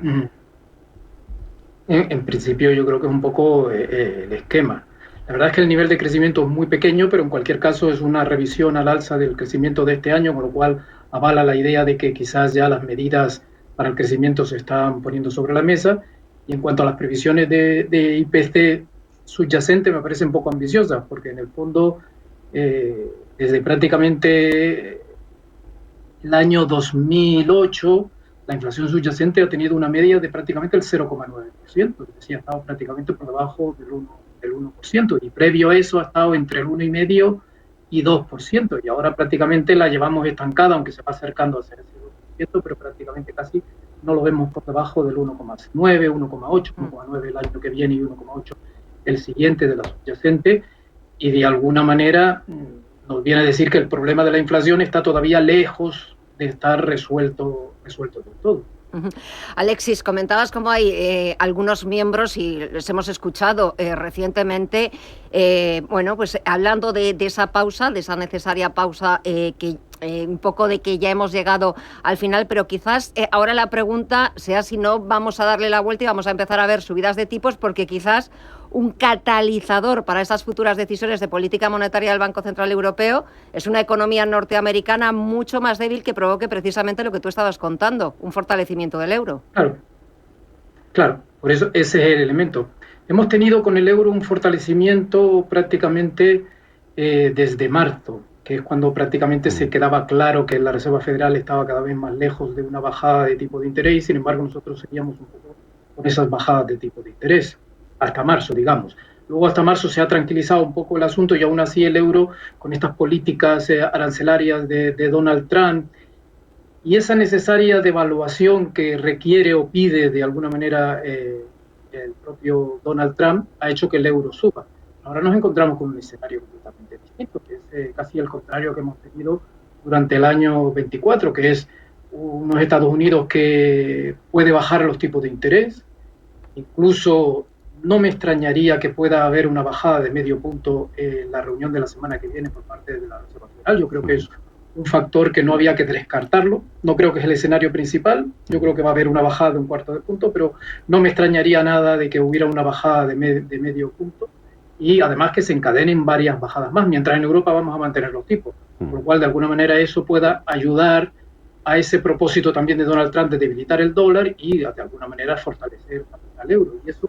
En principio yo creo que es un poco el esquema. La verdad es que el nivel de crecimiento es muy pequeño, pero en cualquier caso es una revisión al alza del crecimiento de este año, con lo cual avala la idea de que quizás ya las medidas para el crecimiento se están poniendo sobre la mesa. Y en cuanto a las previsiones de IPC subyacente, me parecen poco ambiciosas, porque en el fondo, desde prácticamente el año 2008, la inflación subyacente ha tenido una media de prácticamente el 0,9%, es decir, ha estado prácticamente por debajo del 1%, y previo a eso ha estado entre el 1,5% y 2%, y ahora prácticamente la llevamos estancada, aunque se va acercando a ser ese 2%, pero prácticamente casi no lo vemos por debajo del 1,9, 1,8, 1,9 el año que viene y 1,8 el siguiente de la subyacente, y de alguna manera nos viene a decir que el problema de la inflación está todavía lejos de estar resuelto del todo. Alexis, comentabas cómo hay algunos miembros, y les hemos escuchado recientemente, bueno, pues hablando de esa pausa, de esa necesaria pausa, que un poco de que ya hemos llegado al final, pero quizás ahora la pregunta sea si no vamos a darle la vuelta y vamos a empezar a ver subidas de tipos, porque quizás un catalizador para esas futuras decisiones de política monetaria del Banco Central Europeo es una economía norteamericana mucho más débil que provoque precisamente lo que tú estabas contando, un fortalecimiento del euro. Claro, por eso ese es el elemento. Hemos tenido con el euro un fortalecimiento prácticamente desde marzo, que es cuando prácticamente se quedaba claro que la Reserva Federal estaba cada vez más lejos de una bajada de tipo de interés, y sin embargo nosotros seguíamos un poco con esas bajadas de tipo de interés, hasta marzo, digamos. Luego hasta marzo se ha tranquilizado un poco el asunto y aún así el euro, con estas políticas arancelarias de Donald Trump y esa necesaria devaluación que requiere o pide de alguna manera el propio Donald Trump, ha hecho que el euro suba. Ahora nos encontramos con un escenario completamente distinto, que es casi el contrario que hemos tenido durante el año 24, que es unos Estados Unidos que puede bajar los tipos de interés. Incluso no me extrañaría que pueda haber una bajada de medio punto en la reunión de la semana que viene por parte de la Reserva Federal. Yo creo que es un factor que no había que descartarlo. No creo que es el escenario principal. Yo creo que va a haber una bajada de un cuarto de punto, pero no me extrañaría nada de que hubiera una bajada de medio punto. Y además que se encadenen varias bajadas más, mientras en Europa vamos a mantener los tipos. Por lo cual, de alguna manera, eso pueda ayudar a ese propósito también de Donald Trump de debilitar el dólar y, de alguna manera, fortalecer al euro. Y eso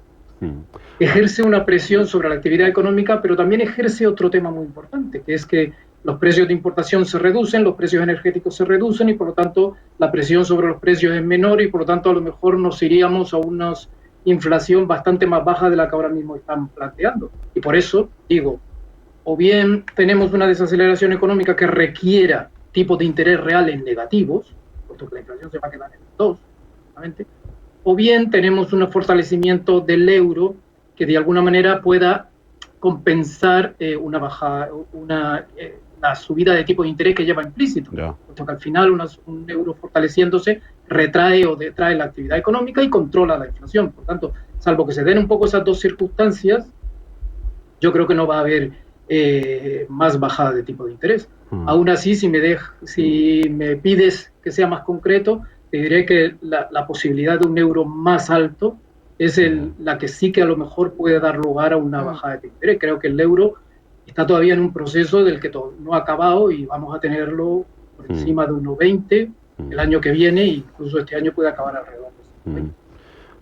ejerce una presión sobre la actividad económica, pero también ejerce otro tema muy importante, que es que los precios de importación se reducen, los precios energéticos se reducen y por lo tanto la presión sobre los precios es menor y por lo tanto a lo mejor nos iríamos a una inflación bastante más baja de la que ahora mismo están planteando. Y por eso digo, o bien tenemos una desaceleración económica que requiera tipos de interés reales negativos, puesto que la inflación se va a quedar en 2, obviamente, o bien tenemos un fortalecimiento del euro que de alguna manera pueda compensar la subida de tipo de interés que lleva implícito. Puesto que al final un euro fortaleciéndose retrae o detrae la actividad económica y controla la inflación. Por tanto, salvo que se den un poco esas dos circunstancias, yo creo que no va a haber más bajada de tipo de interés. Aún así, si me pides que sea más concreto, te diré que la posibilidad de un euro más alto es la que sí que a lo mejor puede dar lugar a una bajada de interés. Creo que el euro está todavía en un proceso del que no ha acabado y vamos a tenerlo por encima de 1,20 el año que viene e incluso este año puede acabar alrededor de 1,20.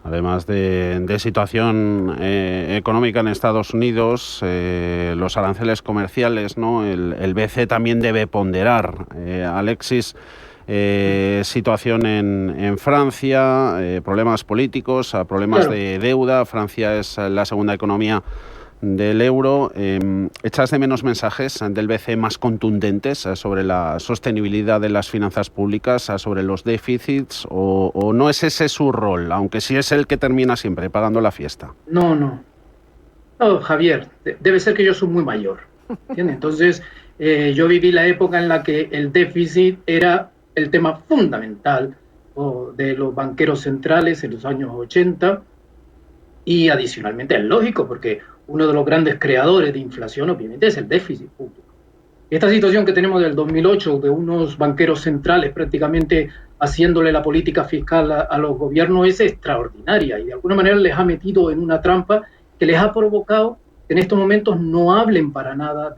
Además de situación económica en Estados Unidos, los aranceles comerciales, ¿no? El BCE también debe ponderar. Alexis, situación en Francia, problemas políticos, problemas de deuda. Francia es la segunda economía del euro. ¿Echas de menos mensajes del BCE más contundentes sobre la sostenibilidad de las finanzas públicas, sobre los déficits, o no es ese su rol, aunque sí es el que termina siempre pagando la fiesta? No, Javier, debe ser que yo soy muy mayor, ¿entiendes? Entonces, yo viví la época en la que el déficit era el tema fundamental de los banqueros centrales en los años 80 y adicionalmente es lógico porque uno de los grandes creadores de inflación obviamente es el déficit público. Esta situación que tenemos del 2008 de unos banqueros centrales prácticamente haciéndole la política fiscal a los gobiernos es extraordinaria y de alguna manera les ha metido en una trampa que les ha provocado que en estos momentos no hablen para nada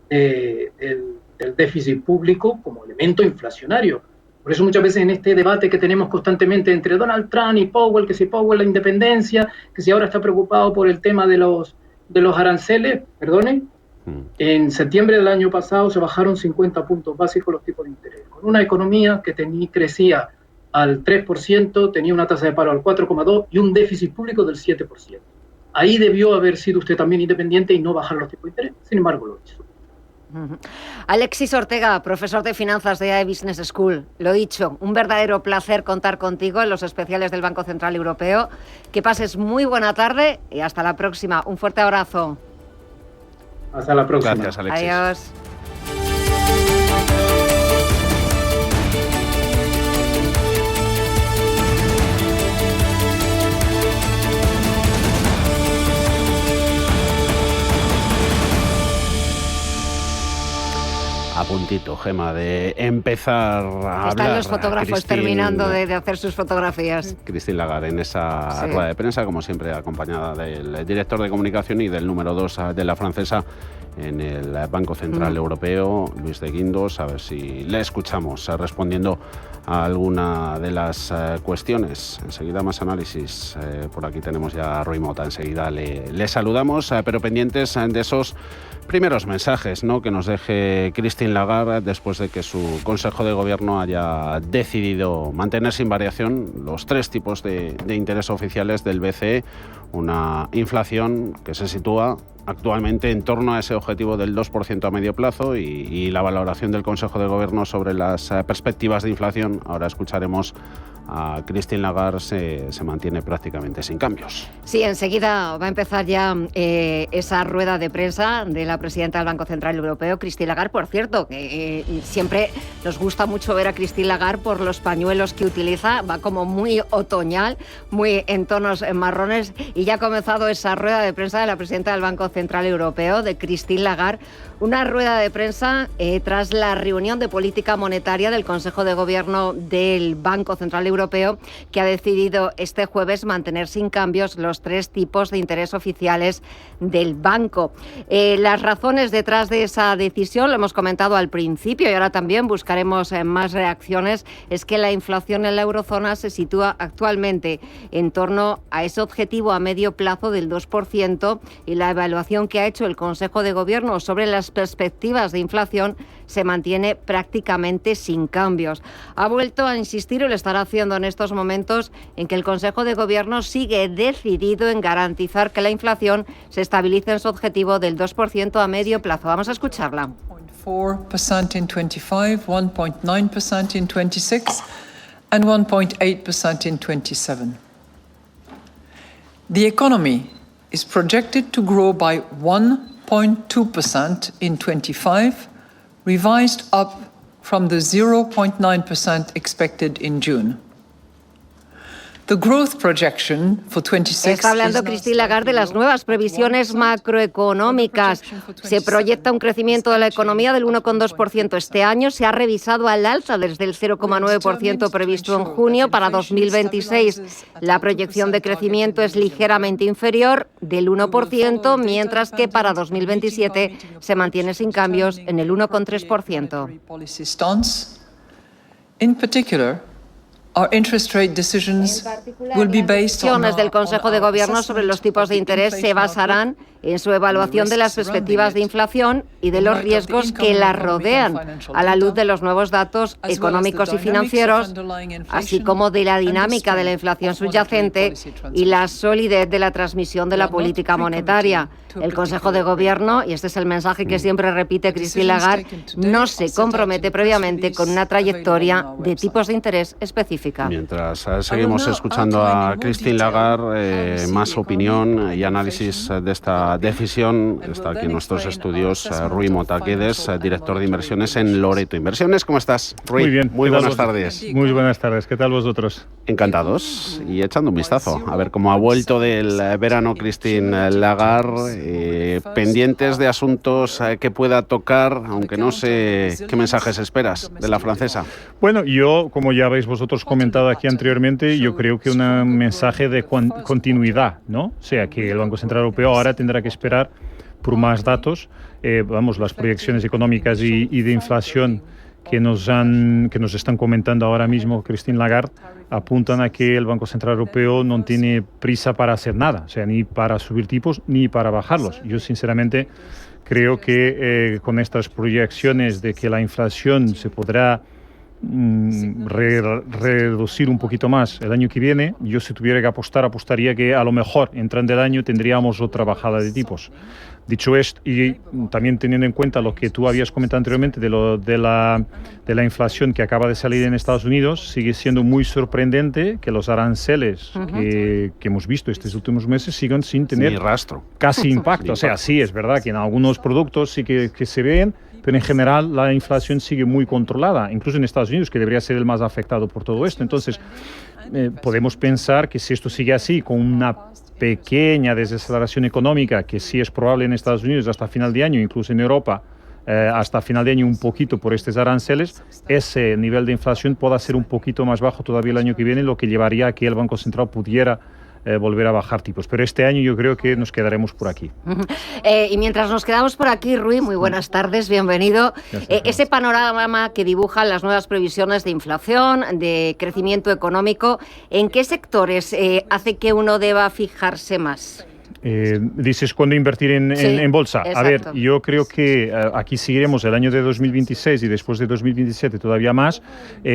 del déficit público como elemento inflacionario. Por eso muchas veces en este debate que tenemos constantemente entre Donald Trump y Powell, que si Powell la independencia, que si ahora está preocupado por el tema de los aranceles, en septiembre del año pasado se bajaron 50 puntos básicos los tipos de interés. Con una economía que crecía al 3%, tenía una tasa de paro al 4,2% y un déficit público del 7%. Ahí debió haber sido usted también independiente y no bajar los tipos de interés. Sin embargo, lo hizo. Alexis Ortega, profesor de finanzas de IAE Business School. Lo dicho, un verdadero placer contar contigo en los especiales del Banco Central Europeo. Que pases muy buena tarde y hasta la próxima. Un fuerte abrazo. Hasta la próxima. Gracias, Alexis. Adiós. A puntito, Gema, de empezar a hablar. Están los fotógrafos terminando de hacer sus fotografías. Christine Lagarde en esa rueda de prensa, como siempre, acompañada del director de comunicación y del número 2 de la francesa en el Banco Central Europeo, Luis de Guindos. A ver si le escuchamos respondiendo a alguna de las cuestiones. Enseguida más análisis. Por aquí tenemos ya a Rui Mota. Enseguida le saludamos, pero pendientes de esos primeros mensajes, ¿no?, que nos deje Christine Lagarde después de que su Consejo de Gobierno haya decidido mantener sin variación los 3 tipos de interés oficiales del BCE, una inflación que se sitúa actualmente en torno a ese objetivo del 2% a medio plazo y la valoración del Consejo de Gobierno sobre las perspectivas de inflación. Ahora escucharemos a Christine Lagarde, se mantiene prácticamente sin cambios. Sí, enseguida va a empezar ya esa rueda de prensa de la presidenta del Banco Central Europeo, Christine Lagarde. Por cierto, que siempre nos gusta mucho ver a Christine Lagarde por los pañuelos que utiliza, va como muy otoñal, muy en tonos marrones, y ya ha comenzado esa rueda de prensa de la presidenta del Banco Central Europeo, de Christine Lagarde, una rueda de prensa tras la reunión de política monetaria del Consejo de Gobierno del Banco Central Europeo, Europeo, que ha decidido este jueves mantener sin cambios los 3 tipos de interés oficiales del banco. Las razones detrás de esa decisión, lo hemos comentado al principio y ahora también buscaremos más reacciones, es que la inflación en la eurozona se sitúa actualmente en torno a ese objetivo a medio plazo del 2%, y la evaluación que ha hecho el Consejo de Gobierno sobre las perspectivas de inflación se mantiene prácticamente sin cambios. Ha vuelto a insistir, y lo estará haciendo en estos momentos, en que el Consejo de Gobierno sigue decidido en garantizar que la inflación se estabilice en su objetivo del 2% a medio plazo. Vamos a escucharla. 4% in 25, 1.9% in 26 and 1.8% in 27. The economy is projected to grow by 1.2% in 25, revised up from the 0.9% expected in June. The growth projection for 26 Está hablando Christine Lagarde de las nuevas previsiones macroeconómicas. Se proyecta un crecimiento de la economía del 1,2% este año. Se ha revisado al alza desde el 0,9% previsto en junio para 2026. La proyección de crecimiento es ligeramente inferior del 1%, mientras que para 2027 se mantiene sin cambios en el 1,3%. In particular, our interest rate decisions will be based on Las decisiones del Consejo de Gobierno sobre los tipos de interés se basarán en su evaluación de las perspectivas de inflación y de los riesgos que la rodean, a la luz de los nuevos datos económicos y financieros, así como de la dinámica de la inflación subyacente y la solidez de la transmisión de la política monetaria. El Consejo de Gobierno, y este es el mensaje que siempre repite Christine Lagarde, no se compromete previamente con una trayectoria de tipos de interés específica. Mientras seguimos escuchando a Christine Lagarde, más opinión y análisis de esta decisión. Está aquí en nuestros estudios Rui Motaquedes, director de inversiones en Loreto Inversiones. ¿Cómo estás, Rui? Muy bien. Muy buenas tardes. Muy buenas tardes. ¿Qué tal vosotros? Encantados. Y echando un vistazo a ver cómo ha vuelto del verano Christine Lagarde, pendientes de asuntos que pueda tocar, aunque no sé qué mensajes esperas de la francesa. Bueno, yo, como ya habéis vosotros comentado aquí anteriormente, yo creo que un mensaje de continuidad, ¿no? O sea, que el Banco Central Europeo ahora tendrá que esperar por más datos. Las proyecciones económicas y de inflación que nos están comentando ahora mismo Christine Lagarde apuntan a que el Banco Central Europeo no tiene prisa para hacer nada, o sea, ni para subir tipos ni para bajarlos. Yo sinceramente creo que con estas proyecciones de que la inflación se podrá reducir un poquito más el año que viene, yo si tuviera que apostaría que a lo mejor entrando el año tendríamos otra bajada de tipos. Dicho esto, y también teniendo en cuenta lo que tú habías comentado anteriormente de la inflación que acaba de salir en Estados Unidos, sigue siendo muy sorprendente que los aranceles que hemos visto estos últimos meses sigan sin tener rastro, casi impacto. O sea, sí, es verdad que en algunos productos sí que se ven, pero en general la inflación sigue muy controlada, incluso en Estados Unidos, que debería ser el más afectado por todo esto. Entonces, podemos pensar que si esto sigue así, con una pequeña desaceleración económica, que sí es probable en Estados Unidos hasta final de año, incluso en Europa, hasta final de año un poquito por estos aranceles, ese nivel de inflación pueda ser un poquito más bajo todavía el año que viene, lo que llevaría a que el Banco Central pudiera volver a bajar tipos. Pero este año yo creo que nos quedaremos por aquí. Y mientras nos quedamos por aquí, Rui, muy buenas tardes, bienvenido. Ese panorama que dibujan las nuevas previsiones de inflación, de crecimiento económico, ¿en qué sectores hace que uno deba fijarse más? Dices cuándo invertir en bolsa. Exacto. A ver, yo creo que aquí seguiremos el año de 2026 y después de 2027 todavía más,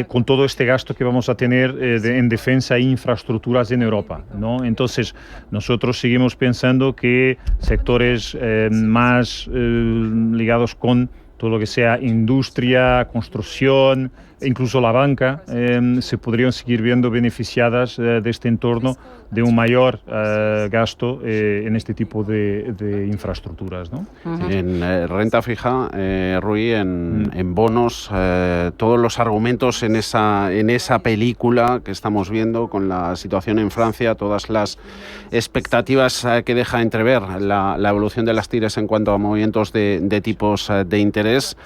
con todo este gasto que vamos a tener en defensa e infraestructuras en Europa, ¿no? Entonces, nosotros seguimos pensando que sectores más ligados con todo lo que sea industria, construcción, incluso la banca, se podrían seguir viendo beneficiadas de este entorno de un mayor gasto en este tipo de infraestructuras, ¿no? En renta fija, Rui, en bonos, todos los argumentos en esa película que estamos viendo con la situación en Francia, todas las expectativas que deja entrever la evolución de las TIRES en cuanto a movimientos de tipos de interés. interés.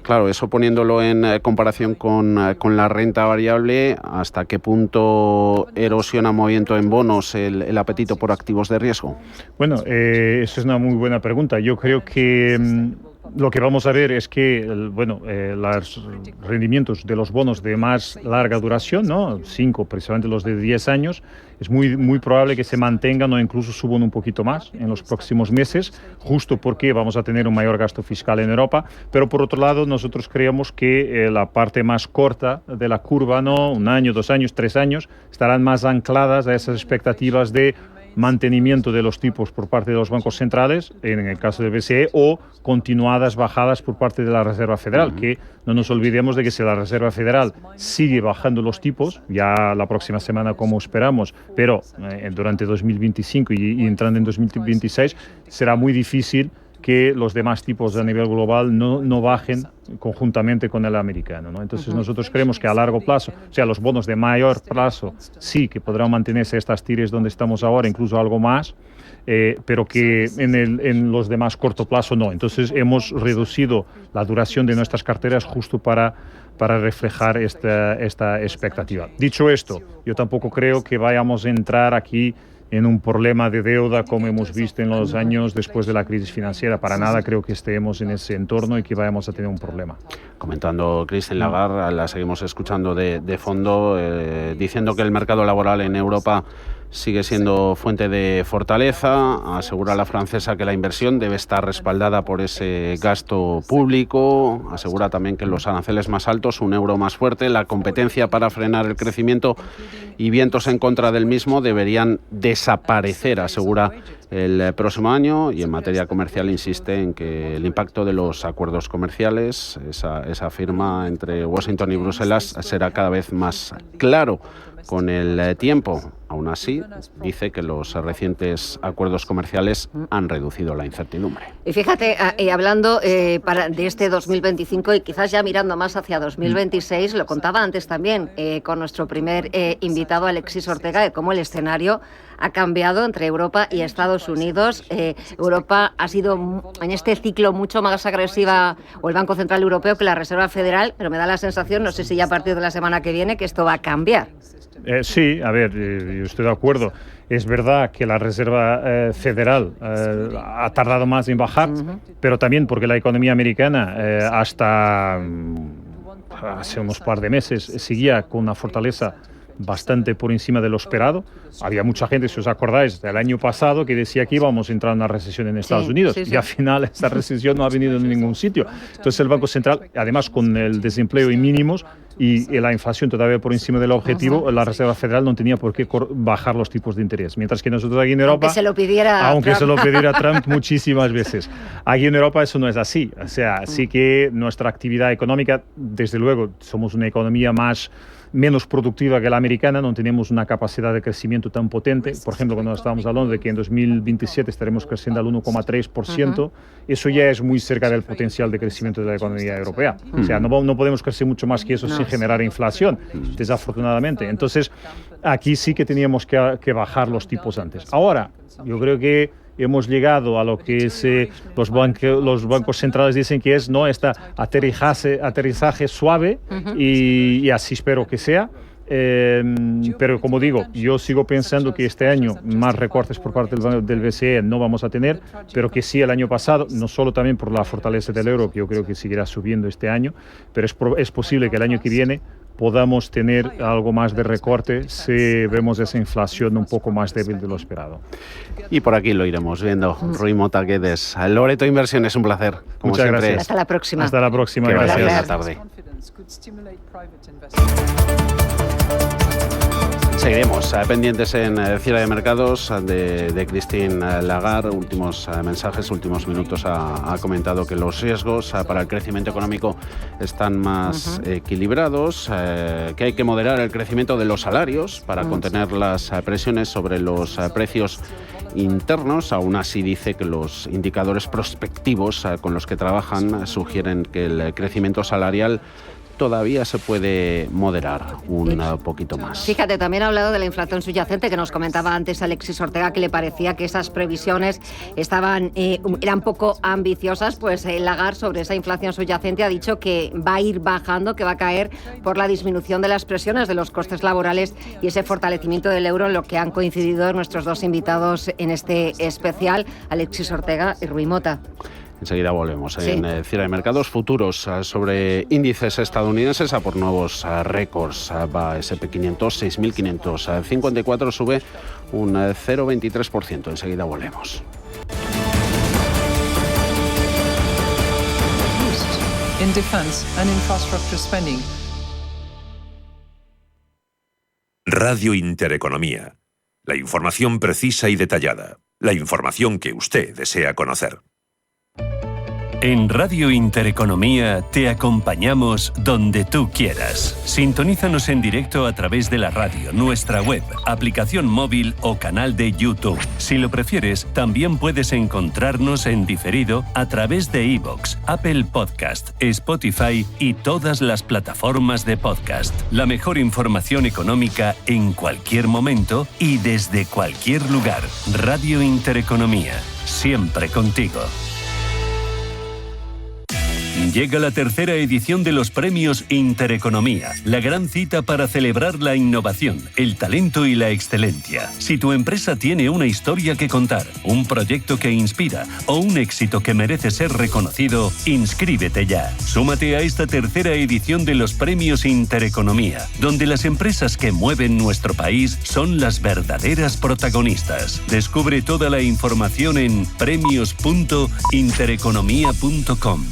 Claro, eso poniéndolo en comparación con la renta variable, ¿hasta qué punto erosiona movimiento en bonos el apetito por activos de riesgo? Bueno, eso es una muy buena pregunta. Yo creo que lo que vamos a ver es que los rendimientos de los bonos de más larga duración, ¿no? 5, precisamente los de 10 años, es muy probable que se mantengan o incluso suban un poquito más en los próximos meses, justo porque vamos a tener un mayor gasto fiscal en Europa. Pero por otro lado, nosotros creemos que la parte más corta de la curva, ¿no? 1 año, 2 años, 3 años, estarán más ancladas a esas expectativas de mantenimiento de los tipos por parte de los bancos centrales, en el caso del BCE, o continuadas bajadas por parte de la Reserva Federal, que no nos olvidemos de que si la Reserva Federal sigue bajando los tipos, ya la próxima semana como esperamos, pero durante 2025 y entrando en 2026, será muy difícil que los demás tipos a nivel global no bajen conjuntamente con el americano, ¿no? Entonces nosotros creemos que a largo plazo, o sea, los bonos de mayor plazo sí que podrán mantenerse estas tires donde estamos ahora, incluso algo más, pero que en los demás corto plazo no. Entonces hemos reducido la duración de nuestras carteras justo para reflejar esta expectativa. Dicho esto, yo tampoco creo que vayamos a entrar aquí en un problema de deuda como hemos visto en los años después de la crisis financiera. Para nada creo que estemos en ese entorno y que vayamos a tener un problema. Comentando Christine Lagarde, la seguimos escuchando de fondo, diciendo que el mercado laboral en Europa sigue siendo fuente de fortaleza. Asegura la francesa que la inversión debe estar respaldada por ese gasto público. Asegura también que los aranceles más altos, un euro más fuerte, la competencia para frenar el crecimiento y vientos en contra del mismo deberían desaparecer, asegura, el próximo año. Y en materia comercial insiste en que el impacto de los acuerdos comerciales, esa firma entre Washington y Bruselas, será cada vez más claro con el tiempo. Aún así, dice que los recientes acuerdos comerciales han reducido la incertidumbre. Y fíjate, hablando de este 2025 y quizás ya mirando más hacia 2026, lo contaba antes también con nuestro primer invitado, Alexis Ortega, de cómo el escenario ha cambiado entre Europa y Estados Unidos. Europa ha sido en este ciclo mucho más agresiva, o el Banco Central Europeo, que la Reserva Federal, pero me da la sensación, no sé si ya a partir de la semana que viene, que esto va a cambiar. Sí, a ver, yo estoy de acuerdo. Es verdad que la Reserva Federal ha tardado más en bajar, pero también porque la economía americana hasta hace unos par de meses seguía con una fortaleza bastante por encima de lo esperado. Había mucha gente, si os acordáis, del año pasado que decía que íbamos a entrar en una recesión en Estados Unidos y al final esta recesión no ha venido en ningún sitio. Entonces el Banco Central, además con el desempleo en mínimos y la inflación todavía por encima del objetivo, la Reserva Federal no tenía por qué bajar los tipos de interés. Mientras que nosotros aquí en Europa, aunque se lo pidiera Trump muchísimas veces, aquí en Europa eso no es así. O sea, sí que nuestra actividad económica, desde luego, somos una economía menos productiva que la americana, no tenemos una capacidad de crecimiento tan potente. Por ejemplo, cuando estábamos hablando de que en 2027 estaremos creciendo al 1,3%, eso ya es muy cerca del potencial de crecimiento de la economía europea. O sea, no podemos crecer mucho más que eso sin generar inflación, desafortunadamente. Entonces, aquí sí que teníamos que bajar los tipos antes. Ahora, yo creo que hemos llegado a lo que los bancos centrales dicen que es este aterrizaje suave y así espero que sea. Pero como digo, yo sigo pensando que este año más recortes por parte del BCE no vamos a tener, pero que sí el año pasado, no solo también por la fortaleza del euro, que yo creo que seguirá subiendo este año, pero es posible que el año que viene podamos tener algo más de recorte si vemos esa inflación un poco más débil de lo esperado. Y por aquí lo iremos viendo. Rui Mota Guedes, Loreto Inversiones, un placer. Como Muchas siempre. gracias. Hasta la próxima. Hasta la próxima. Gracias. Gracias. Buena tarde. Seguiremos pendientes en Cierre de Mercados de Christine Lagarde. Últimos mensajes, últimos minutos ha comentado que los riesgos para el crecimiento económico están más equilibrados, que hay que moderar el crecimiento de los salarios para contener las presiones sobre los precios internos. Aún así dice que los indicadores prospectivos con los que trabajan sugieren que el crecimiento salarial todavía se puede moderar un poquito más. Fíjate, también ha hablado de la inflación subyacente, que nos comentaba antes Alexis Ortega, que le parecía que esas previsiones eran poco ambiciosas. Pues Lagarde, sobre esa inflación subyacente, ha dicho que va a ir bajando, que va a caer por la disminución de las presiones de los costes laborales y ese fortalecimiento del euro, en lo que han coincidido nuestros dos invitados en este especial, Alexis Ortega y Rui Mota. Enseguida volvemos. En cierre de mercados futuros sobre índices estadounidenses a por nuevos récords. Va S&P 500, 6.554, sube un 0,23%. Enseguida volvemos. In defense and infrastructure spending. Radio Intereconomía. La información precisa y detallada. La información que usted desea conocer. En Radio Intereconomía te acompañamos donde tú quieras. Sintonízanos en directo a través de la radio, nuestra web, aplicación móvil o canal de YouTube. Si lo prefieres, también puedes encontrarnos en diferido a través de iVoox, Apple Podcast, Spotify y todas las plataformas de podcast. La mejor información económica en cualquier momento y desde cualquier lugar. Radio Intereconomía, siempre contigo. Llega la tercera edición de los Premios Intereconomía, la gran cita para celebrar la innovación, el talento y la excelencia. Si tu empresa tiene una historia que contar, un proyecto que inspira o un éxito que merece ser reconocido, inscríbete ya. Súmate a esta tercera edición de los Premios Intereconomía, donde las empresas que mueven nuestro país son las verdaderas protagonistas. Descubre toda la información en premios.intereconomía.com.